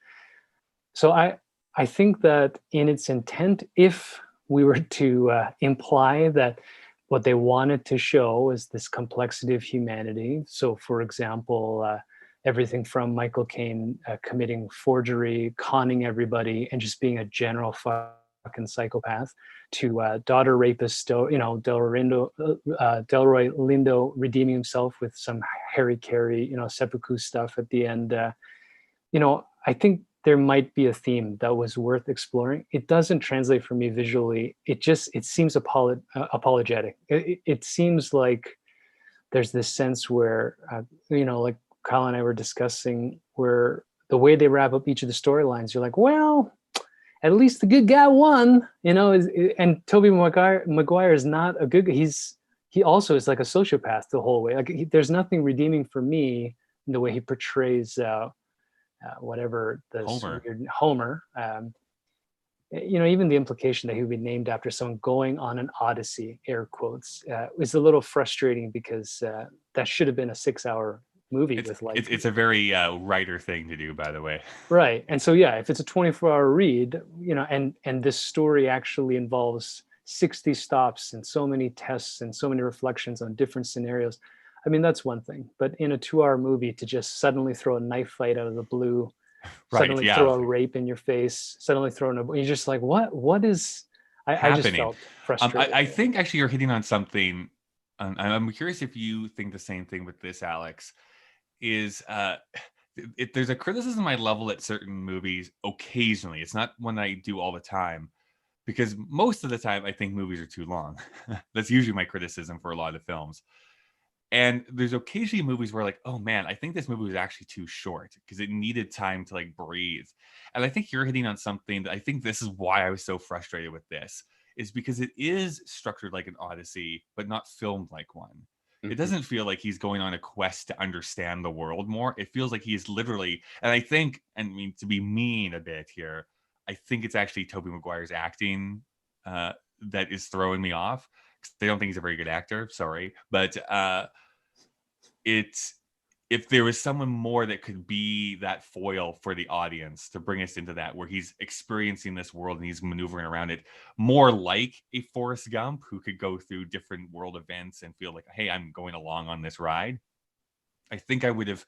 So I think that in its intent, if we were to imply that what they wanted to show is this complexity of humanity. So, for example, everything from Michael Caine committing forgery, conning everybody, and just being a general fucking psychopath, to daughter rapist, Delroy Lindo redeeming himself with some Harry Carey, seppuku stuff at the end. I think there might be a theme that was worth exploring. It doesn't translate for me visually. It seems apologetic. It seems like there's this sense where, like Kyle and I were discussing, where the way they wrap up each of the storylines, you're like, well, at least the good guy won, and Tobey Maguire is not a good guy. He also is like a sociopath the whole way. Like there's nothing redeeming for me in the way he portrays whatever Homer. Even the implication that he would be named after someone going on an odyssey, air quotes, is a little frustrating because that should have been a 6-hour movie it's a very writer thing to do, by the way. Right. And so, if it's a 24-hour read, and this story actually involves 60 stops and so many tests and so many reflections on different scenarios, I mean, that's one thing. But in a 2-hour movie, to just suddenly throw a knife fight out of the blue, suddenly throw a rape in your face, suddenly you're just like, what is happening? I just felt frustrated. I think actually you're hitting on something. I'm curious if you think the same thing with this, Alex. Is there's a criticism I level at certain movies occasionally. It's not one I do all the time, because most of the time I think movies are too long. That's usually my criticism for a lot of films. And there's occasionally movies where like, oh man, I think this movie was actually too short because it needed time to like breathe. And I think you're hitting on something that I think this is why I was so frustrated with this, is because it is structured like an odyssey, but not filmed like one. It doesn't feel like he's going on a quest to understand the world more. It feels like he is literally, and I think, to be mean a bit here, I think it's actually Tobey Maguire's acting that is throwing me off. I don't think he's a very good actor. Sorry. But if there was someone more that could be that foil for the audience to bring us into that, where he's experiencing this world and he's maneuvering around it, more like a Forrest Gump who could go through different world events and feel like, hey, I'm going along on this ride, I think I would have,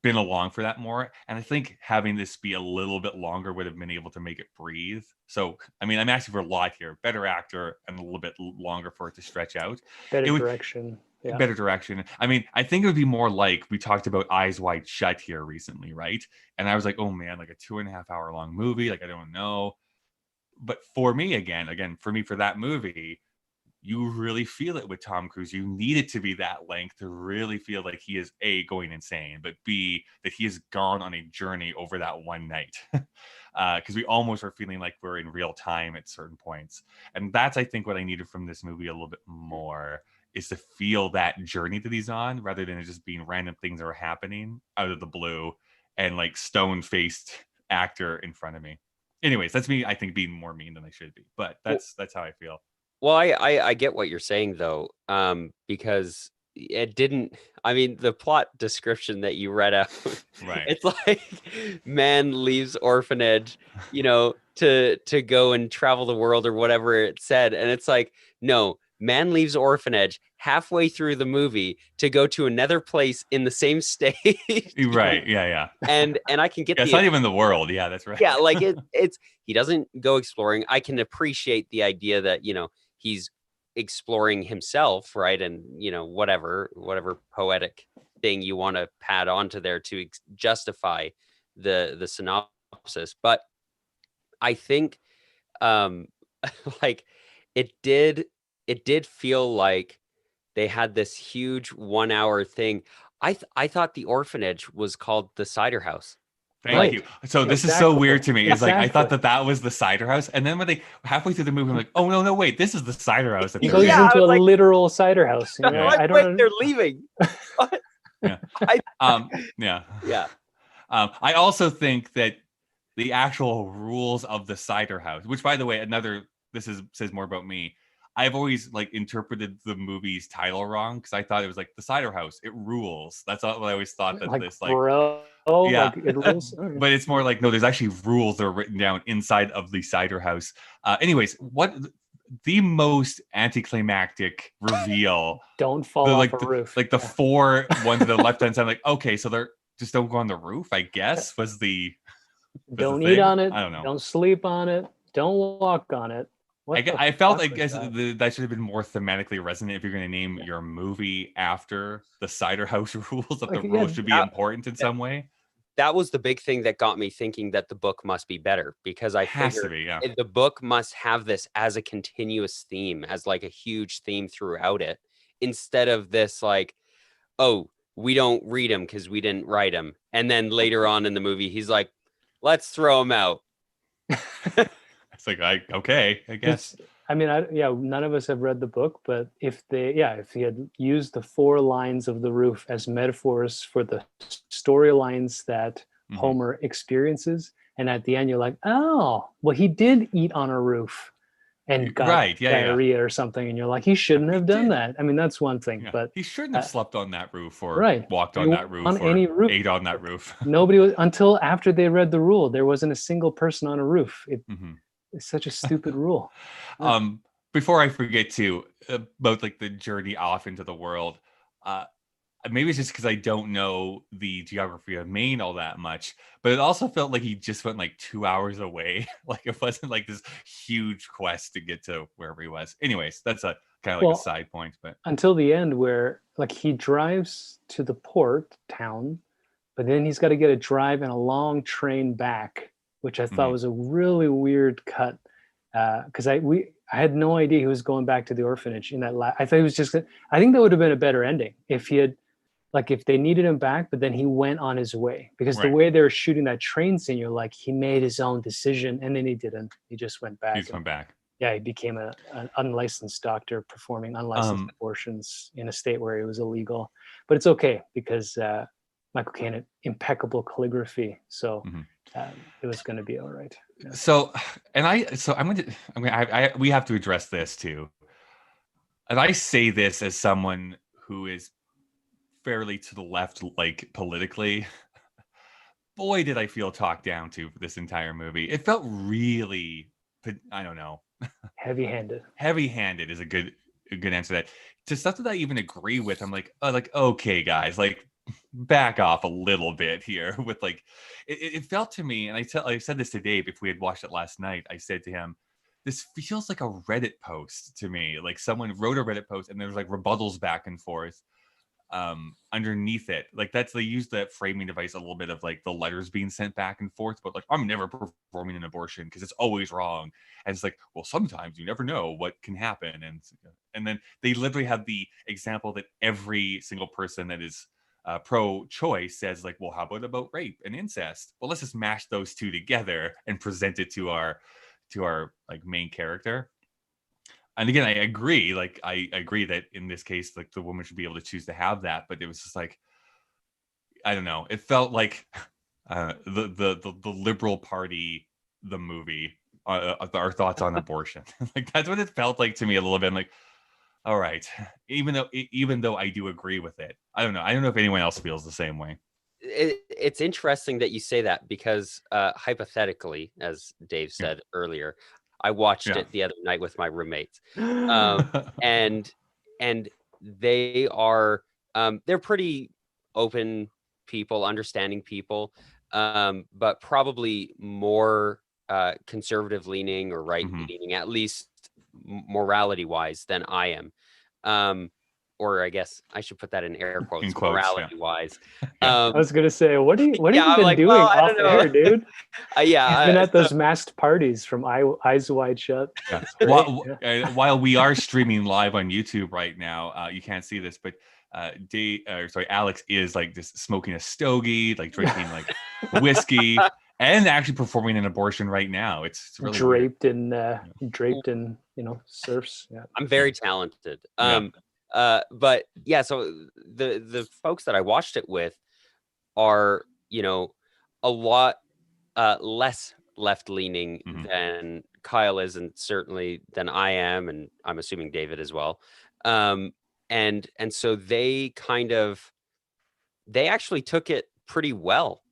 been along for that more. And I think having this be a little bit longer would have been able to make it breathe. So, I'm asking for a lot here. Better actor and a little bit longer for it to stretch out. Better direction. Yeah. Better direction. I think it would be more like we talked about Eyes Wide Shut here recently, right? And I was like, oh man, like a 2.5 hour long movie. Like, I don't know. But for me, for that movie, you really feel it with Tom Cruise. You need it to be that length to really feel like he is A, going insane, but B, that he has gone on a journey over that one night. Because we almost are feeling like we're in real time at certain points. And that's, I think, what I needed from this movie a little bit more, is to feel that journey that he's on, rather than it just being random things that are happening out of the blue and like stone-faced actor in front of me. Anyways, that's me, I think, being more mean than I should be. But that's how I feel. Well, I get what you're saying, though, because it didn't, the plot description that you read out, right? It's like man leaves orphanage, to go and travel the world or whatever it said. And it's like, no, man leaves orphanage halfway through the movie to go to another place in the same state. Right. Yeah. And I can get it's not even the world. Yeah, that's right. Yeah, like it's he doesn't go exploring. I can appreciate the idea that, he's exploring himself, right? And whatever poetic thing you want to pad onto there to justify the synopsis. But I think like it did feel like they had this huge 1 hour thing. I thought the orphanage was called the Cider House. Thank you. So this is so weird to me. It's like, I thought that was the Cider House. And then when they halfway through the movie, I'm like, oh, no, wait, this is the Cider House. He goes into a literal cider house. I don't they're leaving. Yeah. I also think that the actual rules of the Cider House, which, by the way, says more about me. I've always interpreted the movie's title wrong, because I thought it was like the Cider House. It rules. That's what I always thought that it rules. But it's more like, no, there's actually rules that are written down inside of the Cider House. Anyways, what the most anticlimactic reveal? Don't fall off a roof. Like the 4 ones to the left hand side. Like, okay, so they're just don't go on the roof, I guess, was the. Don't eat on it. I don't know. Don't sleep on it. Don't walk on it. I felt, I guess, that should have been more thematically resonant if you're going to name your movie after the Cider House Rules, that the rules should be important in some way. That was the big thing that got me thinking that the book must be better, because I figured the book must have this as a continuous theme, as like a huge theme throughout it, instead of this like, oh, we don't read him because we didn't write him. And then later on in the movie, he's like, let's throw him out. It's like, okay, I guess. None of us have read the book, but if he had used the 4 lines of the roof as metaphors for the storylines that Homer experiences, and at the end you're like, oh, well, he did eat on a roof and got diarrhea or something, and you're like, he shouldn't have done that. I mean, that's one thing, but he shouldn't have slept on that roof or walked on that roof on or any roof. ate on that roof. Nobody was, until after they read the rule, there wasn't a single person on a roof. It's such a stupid rule. Before I forget to about like the journey off into the world, maybe it's just because I don't know the geography of Maine all that much, but it also felt like he just went like 2 hours away. Like it wasn't like this huge quest to get to wherever he was. Anyways, that's a kind of like a side point. But until the end, where like he drives to the port town, but then he's got to get a drive and a long train back, which I thought was a really weird cut. Because I had no idea he was going back to the orphanage in that. I thought he was just. I think that would have been a better ending if he had, like, if they needed him back, but then he went on his way. Because the way they were shooting that train scene, you're like, he made his own decision, and then he didn't. He just went back. He just went back. Yeah, he became an unlicensed doctor performing unlicensed abortions in a state where it was illegal. But it's okay because Michael Caine had impeccable calligraphy, so it was going to be all right. Yeah. So we have to address this too. And I say this as someone who is fairly to the left, like politically. Boy, did I feel talked down to for this entire movie. It felt really, I don't know. Heavy-handed. Heavy-handed is a good answer to that. To stuff that I even agree with, I'm like, okay, guys, like, back off a little bit here with like it felt to me, and I said this to Dave if we had watched it last night. I said to him, this feels like a Reddit post to me, like someone wrote a Reddit post and there's like rebuttals back and forth underneath it. Like they use that framing device a little bit of like the letters being sent back and forth, but like, I'm never performing an abortion because it's always wrong. And it's like, well, sometimes you never know what can happen. And then they literally have the example that every single person that is pro-choice says, like, well, how about rape and incest? Well, let's just mash those two together and present it to our like main character. And again, I agree that in this case, like, the woman should be able to choose to have that, but it was just like, I don't know, it felt like the Liberal Party, the movie, our thoughts on abortion. Like, that's what it felt like to me a little bit. I'm like, all right, even though I do agree with it, I don't know if anyone else feels the same way. It's interesting that you say that because hypothetically, as Dave said earlier, I watched it the other night with my roommates, and they are they're pretty open people, understanding people, but probably more conservative leaning or right leaning, at least morality wise, than I am. Or I guess I should put that in air quotes, morality wise. I was gonna say, what have you been doing off air, dude? You've been at those masked parties from Eyes Wide Shut. While we are streaming live on YouTube right now, you can't see this, but Alex is like just smoking a stogie, like drinking like whiskey, and actually performing an abortion right now. It's really draped in serfs. Yeah, I'm very talented. But yeah, so the folks that I watched it with are, a lot less left leaning than Kyle is, and certainly than I am, and I'm assuming David as well. And so they actually took it pretty well.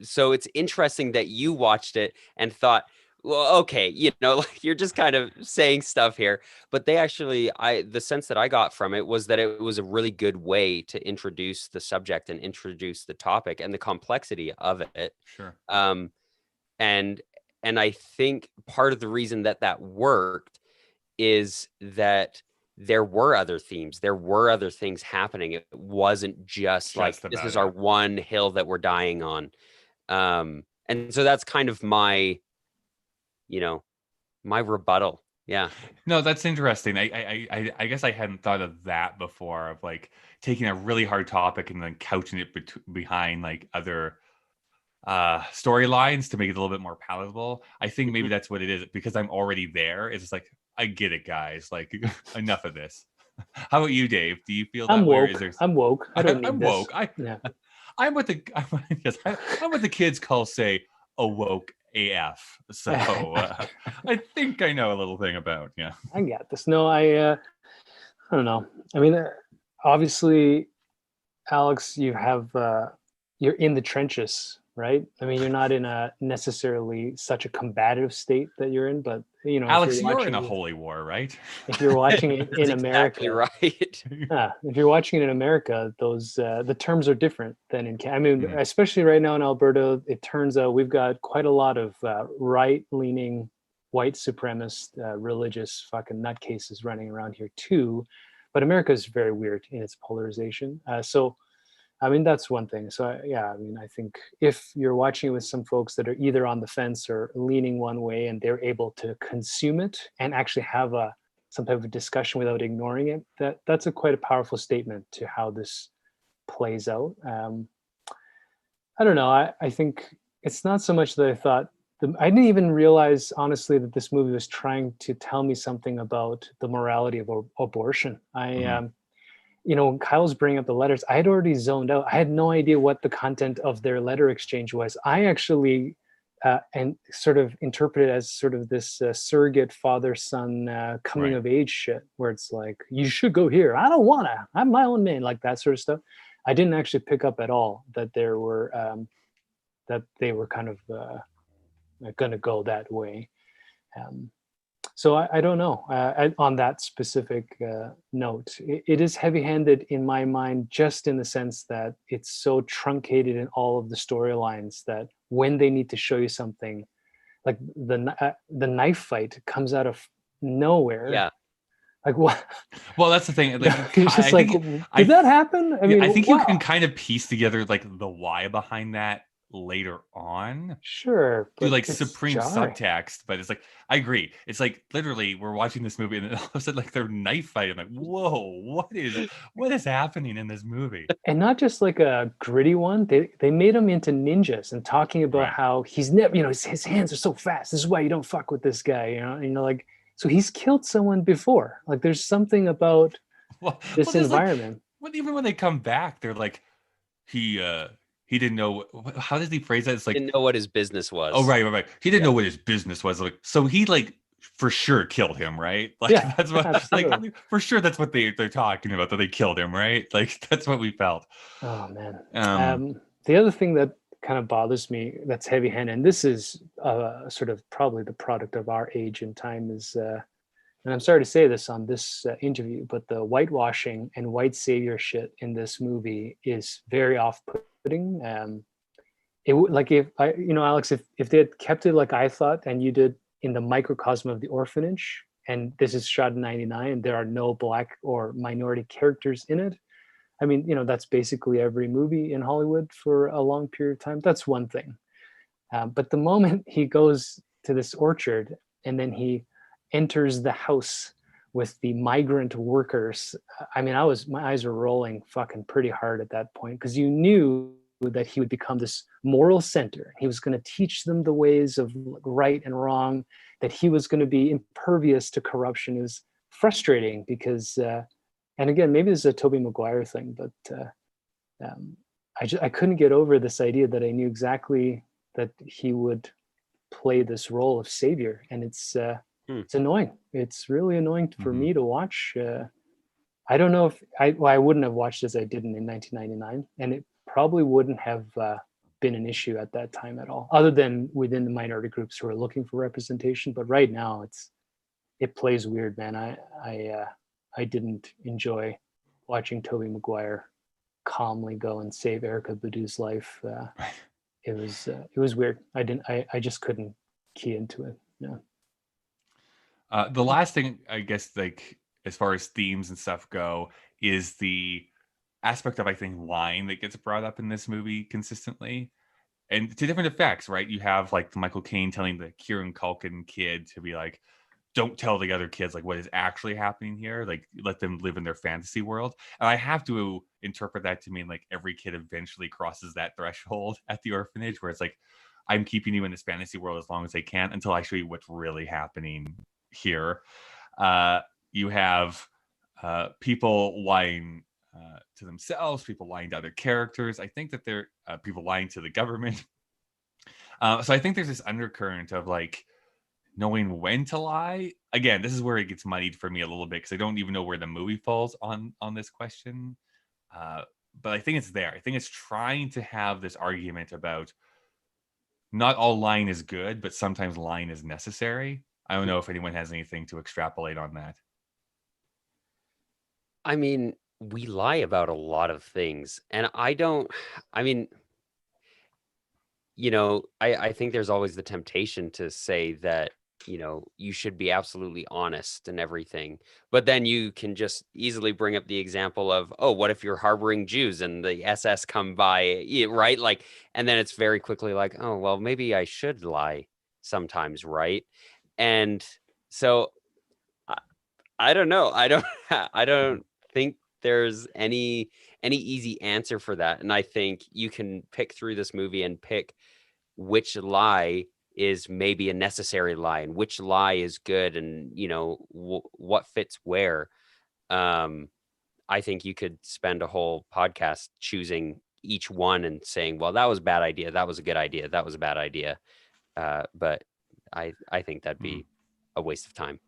So it's interesting that you watched it and thought, well, okay, like, you're just kind of saying stuff here, but they actually, the sense that I got from it was that it was a really good way to introduce the subject and introduce the topic and the complexity of it. Sure. And I think part of the reason that worked is that there were other themes, there were other things happening. It wasn't just like, this is our one hill that we're dying on. And so that's kind of my rebuttal. Yeah. No, that's interesting. I guess I hadn't thought of that before, of like taking a really hard topic and then couching it behind like other storylines to make it a little bit more palatable. I think maybe Mhm. that's what it is, because I'm already there. It's just like, I get it, guys. Like, enough of this. How about you, Dave? Do you feel that I'm way, or is woke. there? I'm woke. I don't need I'm this. woke. Yeah. I'm what the yes, I'm what the kids call, say, awoke AF. So I think I know a little thing about, yeah. I got this. No, I don't know. I mean, obviously, Alex, you're in the trenches, right? I mean, you're not in a necessarily such a combative state that you're in, but if you're Alex, you're in a watching it, holy war, right? if you're watching it That's in exactly America, right. if you're watching it in America, those the terms are different than in Canada. I mean, Mhm. especially right now in Alberta, it turns out we've got quite a lot of right-leaning, white supremacist, religious fucking nutcases running around here too. But America is very weird in its polarization. So, I mean, that's one thing. So, yeah, I mean, I think if you're watching it with some folks that are either on the fence or leaning one way, and they're able to consume it and actually have some type of discussion without ignoring it, that's quite a powerful statement to how this plays out. I don't know. I think it's not so much that I thought I didn't even realize honestly that this movie was trying to tell me something about the morality of abortion. Mhm. When Kyle's bringing up the letters, I had already zoned out. I had no idea what the content of their letter exchange was. I actually and sort of interpret it as sort of this surrogate father-son coming Right. of age shit, where it's like, you should go here. I don't wanna. I'm my own man, like that sort of stuff. I didn't actually pick up at all that that they were kind of going to go that way. Um, so I don't know. On that specific note, it is heavy-handed in my mind, just in the sense that it's so truncated in all of the storylines that when they need to show you something, like the knife fight comes out of nowhere. Yeah. Like what? Well, that's the thing. Like, It's just I like, think did I that happen? I yeah, mean, I think you can wow. kind of piece together like the why behind that later on, Sure, through but like it's supreme jarring. subtext. But it's like, I agree. It's like literally we're watching this movie, and then all of a sudden, like, they're knife fighting. I'm like, whoa, what is happening in this movie? And not just like a gritty one. They made him into ninjas and talking about Right. how he's never, his hands are so fast. This is why you don't fuck with this guy, like, so he's killed someone before. Like there's something about Well, this there's like, environment. even when they come back, they're like, he uh he didn't know. How does he phrase that? It's like, Didn't know what his business oh, was. right. He didn't Yeah. know what his business was. Like, so he like for sure killed him, right? Like, Yeah, that's what, absolutely. like, for sure that's what they're talking about, that they killed him, right? Like, that's what we felt. Oh man. Um, The other thing that kind of bothers me, that's heavy-handed, and this is sort of probably the product of our age and time, is and I'm sorry to say this on this interview, but the whitewashing and white savior shit in this movie is very off-putting. Like, if I, Alex, if they had kept it like I thought and you did, in the microcosm of the orphanage, and this is shot in '99, and there are no black or minority characters in it. I mean, that's basically every movie in Hollywood for a long period of time. That's one thing. But the moment he goes to this orchard and then he enters the house with the migrant workers, I mean, my eyes were rolling fucking pretty hard at that point, because you knew that he would become this moral center. He was going to teach them the ways of right and wrong, that he was going to be impervious to corruption. Is frustrating because, and again, maybe this is a Tobey Maguire thing, but I couldn't get over this idea that I knew exactly that he would play this role of savior, and Hmm. it's annoying. It's really annoying for mhm. me to watch. I don't know if I wouldn't have watched as I didn't in 1999, and it probably wouldn't have been an issue at that time at all, other than within the minority groups who are looking for representation. But right now, it plays weird, man. I didn't enjoy watching Tobey Maguire calmly go and save Erica Badu's life. It was weird. I just couldn't key into it. Yeah. The last thing, I guess, like, as far as themes and stuff go, is the aspect of, I think, lying that gets brought up in this movie consistently, and to different effects, right? You have like the Michael Caine telling the Kieran Culkin kid to be like, don't tell the other kids like what is actually happening here. Like let them live in their fantasy world. And I have to interpret that to mean like every kid eventually crosses that threshold at the orphanage where it's like, I'm keeping you in this fantasy world as long as I can until I show you what's really happening here. You have people lying to themselves, people lying to other characters. I think that they're people lying to the government. So I think there's this undercurrent of like knowing when to lie. Again, this is where it gets muddied for me a little bit because I don't even know where the movie falls on this question. But I think it's there. I think it's trying to have this argument about not all lying is good, but sometimes lying is necessary. I don't know if anyone has anything to extrapolate on that. I mean, we lie about a lot of things, and I mean, I think there's always the temptation to say that, you should be absolutely honest and everything. But then you can just easily bring up the example of, oh, what if you're harboring Jews and the SS come by, right? Like, and then it's very quickly like, oh, well, maybe I should lie sometimes, right? And so I don't know. I don't think there's any easy answer for that. And I think you can pick through this movie and pick which lie is maybe a necessary lie and which lie is good, and what fits where. I think you could spend a whole podcast choosing each one and saying, well, that was a bad idea, that was a good idea, that was a bad idea. But I think that'd be a waste of time.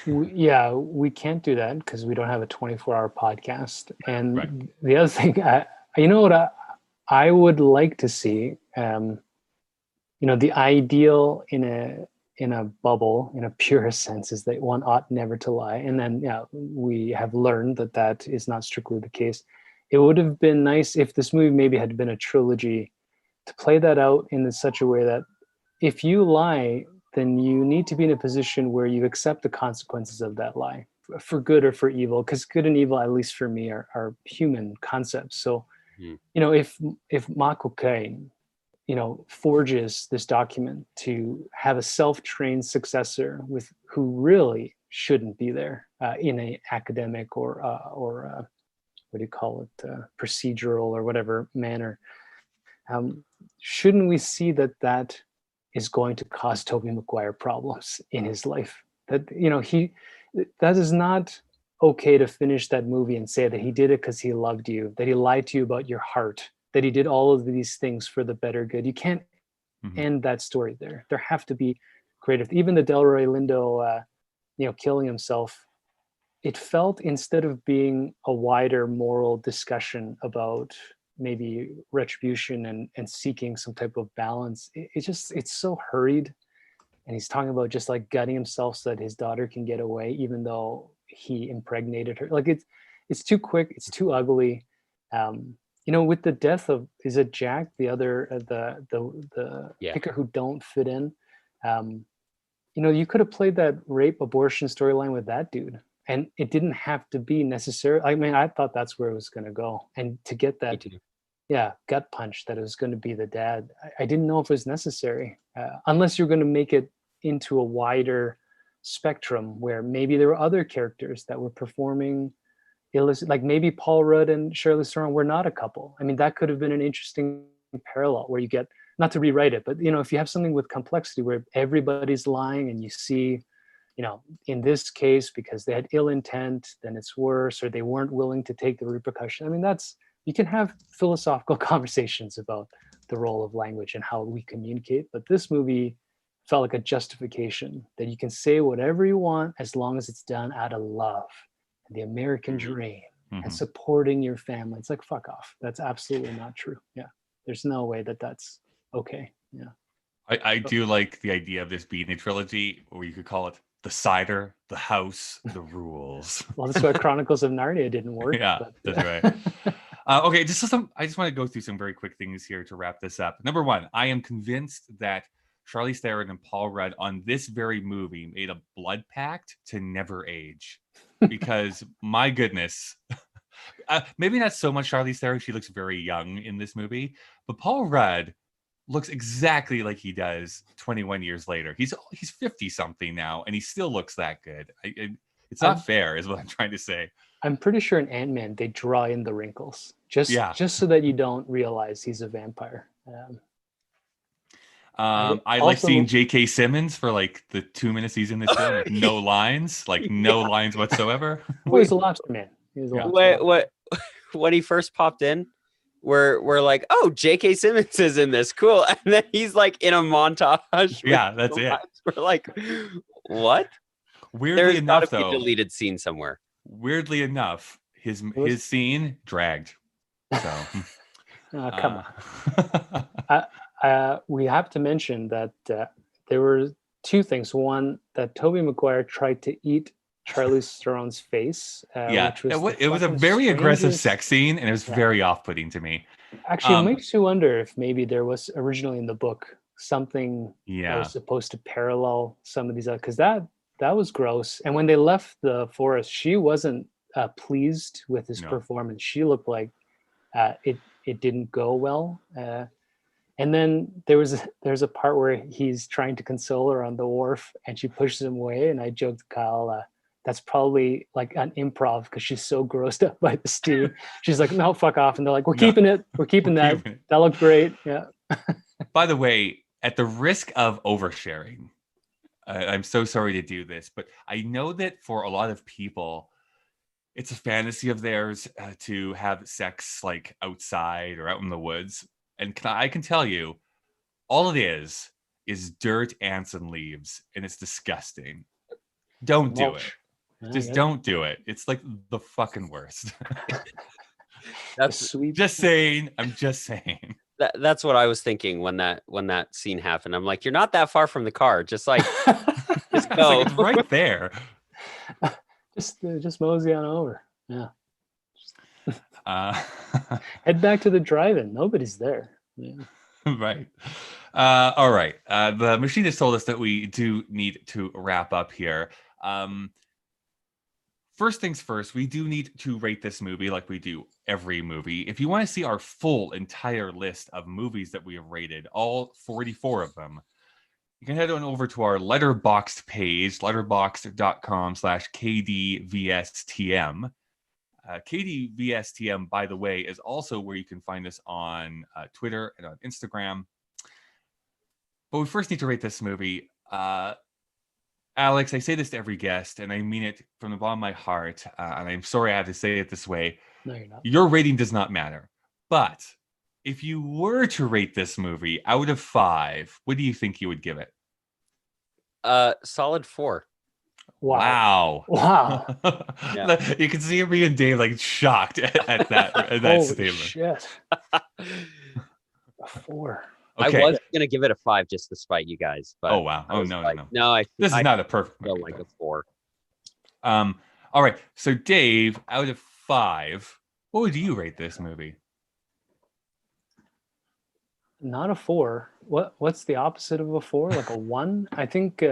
We can't do that because we don't have a 24-hour podcast. And Right. the other thing, what I would like to see, the ideal in a bubble, in a purest sense, is that one ought never to lie. And then, we have learned that is not strictly the case. It would have been nice if this movie maybe had been a trilogy, to play that out in such a way that if you lie, then you need to be in a position where you accept the consequences of that lie, for good or for evil, because good and evil, at least for me, are human concepts. So, if Michael Caine, forges this document to have a self-trained successor who really shouldn't be there in a academic or what do you call it, procedural or whatever manner, shouldn't we see that is going to cause Tobey Maguire problems in his life? That that is not okay to finish that movie and say that he did it because he loved you, that he lied to you about your heart, that he did all of these things for the better good. You can't end that story there. There have to be creative. Even the Delroy Lindo, killing himself, it felt, instead of being a wider moral discussion about maybe retribution and seeking some type of balance, it's so hurried. And he's talking about just like gutting himself so that his daughter can get away, even though he impregnated her. Like it's too quick. It's too ugly. With the death of, is it Jack, the other, the picker who don't fit in? You could have played that rape abortion storyline with that dude, and it didn't have to be necessary. I mean, I thought that's where it was going to go, and to get that, gut punch that it was going to be the dad, I didn't know if it was necessary, unless you're going to make it into a wider spectrum where maybe there were other characters that were performing illicit, like maybe Paul Rudd and Charlize Theron were not a couple. I mean, that could have been an interesting parallel where you get, not to rewrite it, but if you have something with complexity where everybody's lying and you see, in this case, because they had ill intent, then it's worse, or they weren't willing to take the repercussion. I mean, you can have philosophical conversations about the role of language and how we communicate, but this movie felt like a justification that you can say whatever you want as long as it's done out of love, the American dream, and supporting your family. It's like, fuck off. That's absolutely not true. Yeah. There's no way that's okay. Yeah. I do like the idea of this being a trilogy, or you could call it the Cider, the House, the Rules. Well, that's why Chronicles of Narnia didn't work. Yeah, that's right. Okay, I just want to go through some very quick things here to wrap this up. Number one, I am convinced that Charlize Theron and Paul Rudd on this very movie made a blood pact to never age. Because my goodness, maybe not so much Charlize Theron. She looks very young in this movie, but Paul Rudd looks exactly like he does 21 years later. He's 50 something now, and he still looks that good. It's not fair, is what I'm trying to say. I'm pretty sure in Ant-Man they draw in the wrinkles just so that you don't realize he's a vampire. I like seeing J.K. Simmons for like the 2 minutes he's in this film with no lines, no lines whatsoever. Oh, he's a lobster man. When he first popped in, we're like, oh, J.K. Simmons is in this, cool, and then he's like in a montage. Yeah, that's it. We're like, what? Weirdly enough, though, a deleted scene somewhere. Weirdly enough, his scene dragged. So, come on. We have to mention that there were two things. One, that Tobey Maguire tried to eat Charlize Theron's face. It was a very aggressive sex scene, and it was very off-putting to me. Actually, it makes you wonder if maybe there was originally in the book something that was supposed to parallel some of these, because that was gross. And when they left the forest, she wasn't pleased with his performance. She looked like it didn't go well. And then there's a part where he's trying to console her on the wharf, and she pushes him away. And I joked, Kyle, that's probably like an improv because she's so grossed up by the stew. She's like, no, fuck off. And they're like, we're keeping it. We're keeping that. That looked great. Yeah. By the way, at the risk of oversharing, I'm so sorry to do this, but I know that for a lot of people, it's a fantasy of theirs to have sex like outside or out in the woods. And I can tell you, all it is dirt, ants, and leaves, and it's disgusting. Don't do it. Just don't do it. It's like the fucking worst. That's sweet. Just saying. I'm just saying. That's what I was thinking when that scene happened. I'm like, you're not that far from the car. Just like, just go. It's right there. Just mosey on over. Yeah. Head back to the drive-in. Nobody's there. Yeah. Right. All right. The machine has told us that we do need to wrap up here. First things first, we do need to rate this movie like we do every movie. If you want to see our full entire list of movies that we have rated, all 44 of them, you can head on over to our Letterboxd page, letterboxd.com/KDVSTM. KDVSTM, by the way, is also where you can find us on Twitter and on Instagram. But we first need to rate this movie. Alex, I say this to every guest, and I mean it from the bottom of my heart, and I'm sorry I have to say it this way. No, you're not. Your rating does not matter. But if you were to rate this movie out of 5, what do you think you would give it? Solid 4. Wow. Yeah. You can see me and Dave like shocked at that Holy statement. Shit. 4. Okay. I was gonna give it a 5 just to spite you guys. But oh wow! Oh no! This is not a perfect. Feel like a 4. All right. So Dave, out of 5, what would you rate this movie? Not a 4. What's the opposite of a 4? Like a 1? I think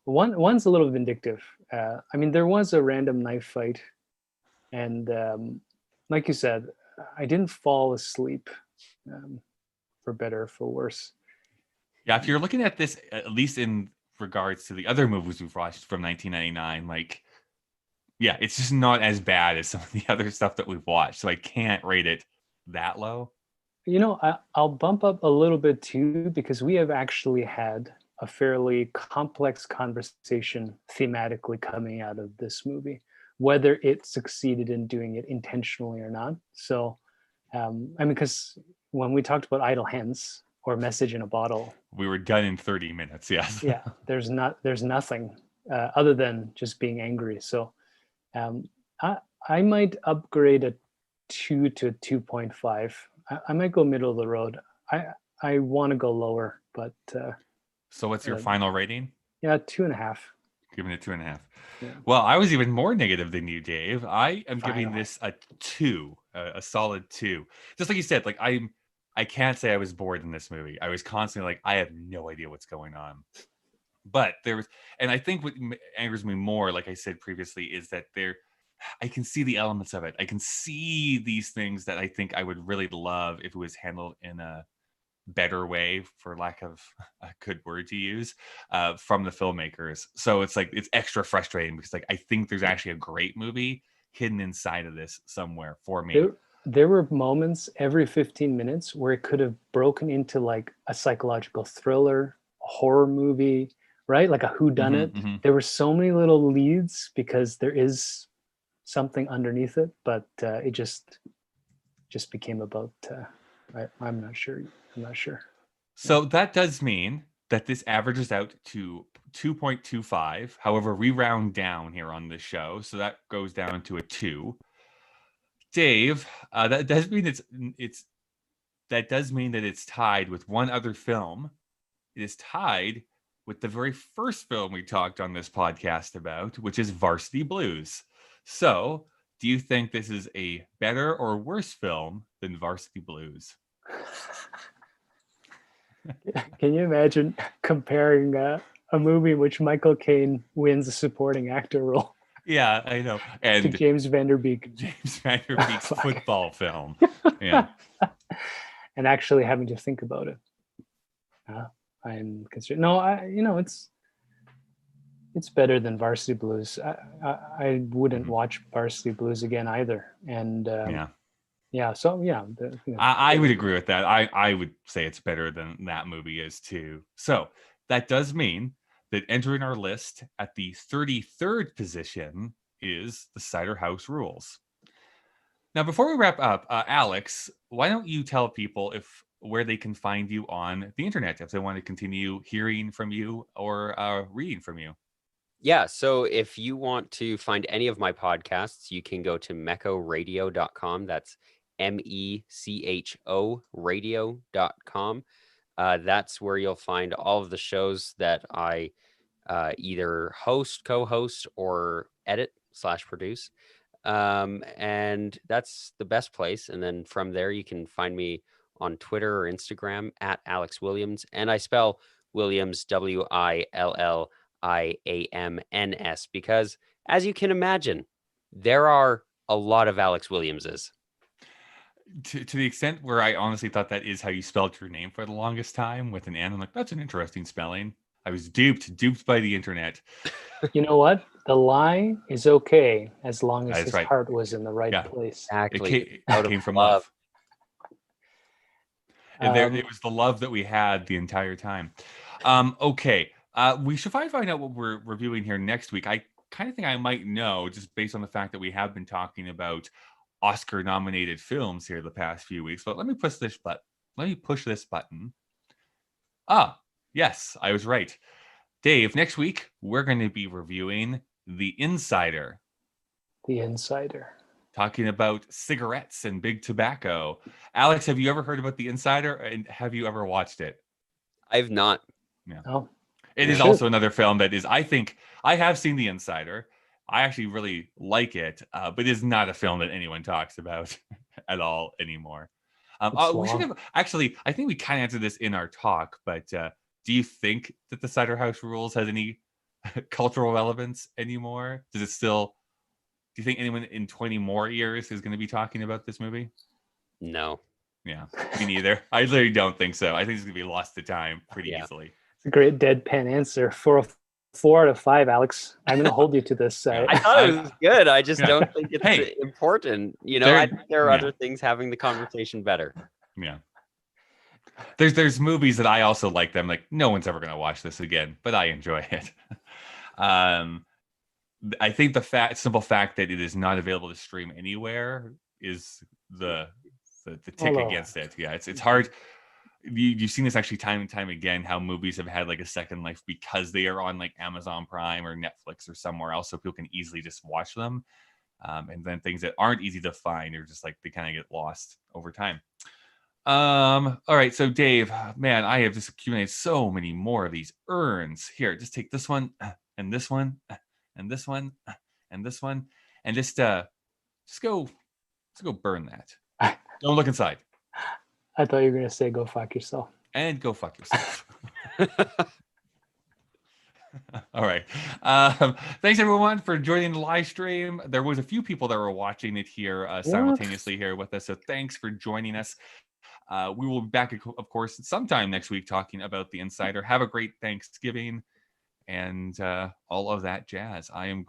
one's a little vindictive. I mean, there was a random knife fight, and like you said, I didn't fall asleep. For better or for worse. Yeah, if you're looking at this, at least in regards to the other movies we've watched from 1999, like, yeah, it's just not as bad as some of the other stuff that we've watched. So I can't rate it that low. You know, I'll bump up a little bit too, because we have actually had a fairly complex conversation thematically coming out of this movie, whether it succeeded in doing it intentionally or not. So, I mean, because when we talked about Idle Hands or Message in a Bottle, we were done in 30 minutes. Yes. Yeah. There's nothing other than just being angry. So I might upgrade a 2 to 2.5. I might go middle of the road. I want to go lower, but so what's your final rating? Yeah, 2.5. Giving it 2.5. Yeah. Well, I was even more negative than you, Dave. I am giving this a 2, a solid 2. Just like you said, like I can't say I was bored in this movie. I was constantly like, I have no idea what's going on. But there was, and I think what angers me more, like I said previously, is that I can see the elements of it. I can see these things that I think I would really love if it was handled in a better way, for lack of a good word to use, from the filmmakers. So it's like, it's extra frustrating because like I think there's actually a great movie hidden inside of this somewhere for me. There were moments every 15 minutes where it could have broken into like a psychological thriller, a horror movie, right? Like a whodunit. There were so many little leads because there is something underneath it, but it just became about I'm not sure. So that does mean that this averages out to 2.25. However, we round down here on this show, so that goes down to a 2. Dave, that does mean it's tied with one other film. It is tied with the very first film we talked on this podcast about, which is Varsity Blues. So, do you think this is a better or worse film than Varsity Blues? Can you imagine comparing a movie in which Michael Caine wins a supporting actor role? Yeah, I know. And to James Van Der Beek. James Van Der Beek's football film. Yeah. And actually having to think about it. I'm considering. No, it's better than Varsity Blues. I wouldn't watch Varsity Blues again either. And I would agree with that. I would say it's better than that movie is too. So that does mean that entering our list at the 33rd position is the Cider House Rules. Now, before we wrap up, Alex, why don't you tell people where they can find you on the internet if they want to continue hearing from you or reading from you? Yeah, so if you want to find any of my podcasts, you can go to mechoradio.com. That's MECHO radio.com. That's where you'll find all of the shows that I either host, co-host, or edit/produce. And that's the best place. And then from there, you can find me on Twitter or Instagram at Alex Williams. And I spell Williams WILLIAMNS because, as you can imagine, there are a lot of Alex Williamses. To the extent where I honestly thought that is how you spelled your name for the longest time, with an N. I'm like, that's an interesting spelling. I was duped by the internet. You know what? The lie is okay as long as his heart was in the right place. Exactly. It came from love. It was the love that we had the entire time. Okay. We should find out what we're reviewing here next week. I kind of think I might know, just based on the fact that we have been talking about Oscar-nominated films here the past few weeks. But let me push this button. Yes, I was right. Dave, next week, we're going to be reviewing The Insider. The Insider. Talking about cigarettes and big tobacco. Alex, have you ever heard about The Insider? And have you ever watched it? I've not. Yeah. Oh, it is also another film that is, I think, I have seen The Insider. I actually really like it, but it is not a film that anyone talks about at all anymore. We should have, actually, I think we kind of answered this in our talk, but do you think that the Cider House Rules has any cultural relevance anymore? Do you think anyone in 20 more years is going to be talking about this movie? No. Yeah, me neither. I literally don't think so. I think it's going to be lost to time pretty easily. It's a great deadpan answer. 4 out of 5, Alex. I'm going to hold you to this. I thought it was good. I just don't think it's important. You know, I think there are other things having the conversation better. Yeah. There's movies that I also like them. Like, no one's ever going to watch this again, but I enjoy it. I think the simple fact that it is not available to stream anywhere is the tick against it. Yeah, it's hard. You've seen this actually time and time again, how movies have had like a second life because they are on like Amazon Prime or Netflix or somewhere else, so people can easily just watch them. And then things that aren't easy to find are just like they kind of get lost over time. All right, so Dave, man, I have just accumulated so many more of these urns. Here, just take this one and this one and this one and this one, and just go burn that. Don't look inside. I thought you were gonna say go fuck yourself. And go fuck yourself. All right. Thanks everyone for joining the live stream. There was a few people that were watching it here simultaneously here with us, so thanks for joining us. We will be back, of course, sometime next week talking about The Insider. Have a great Thanksgiving and all of that jazz. I am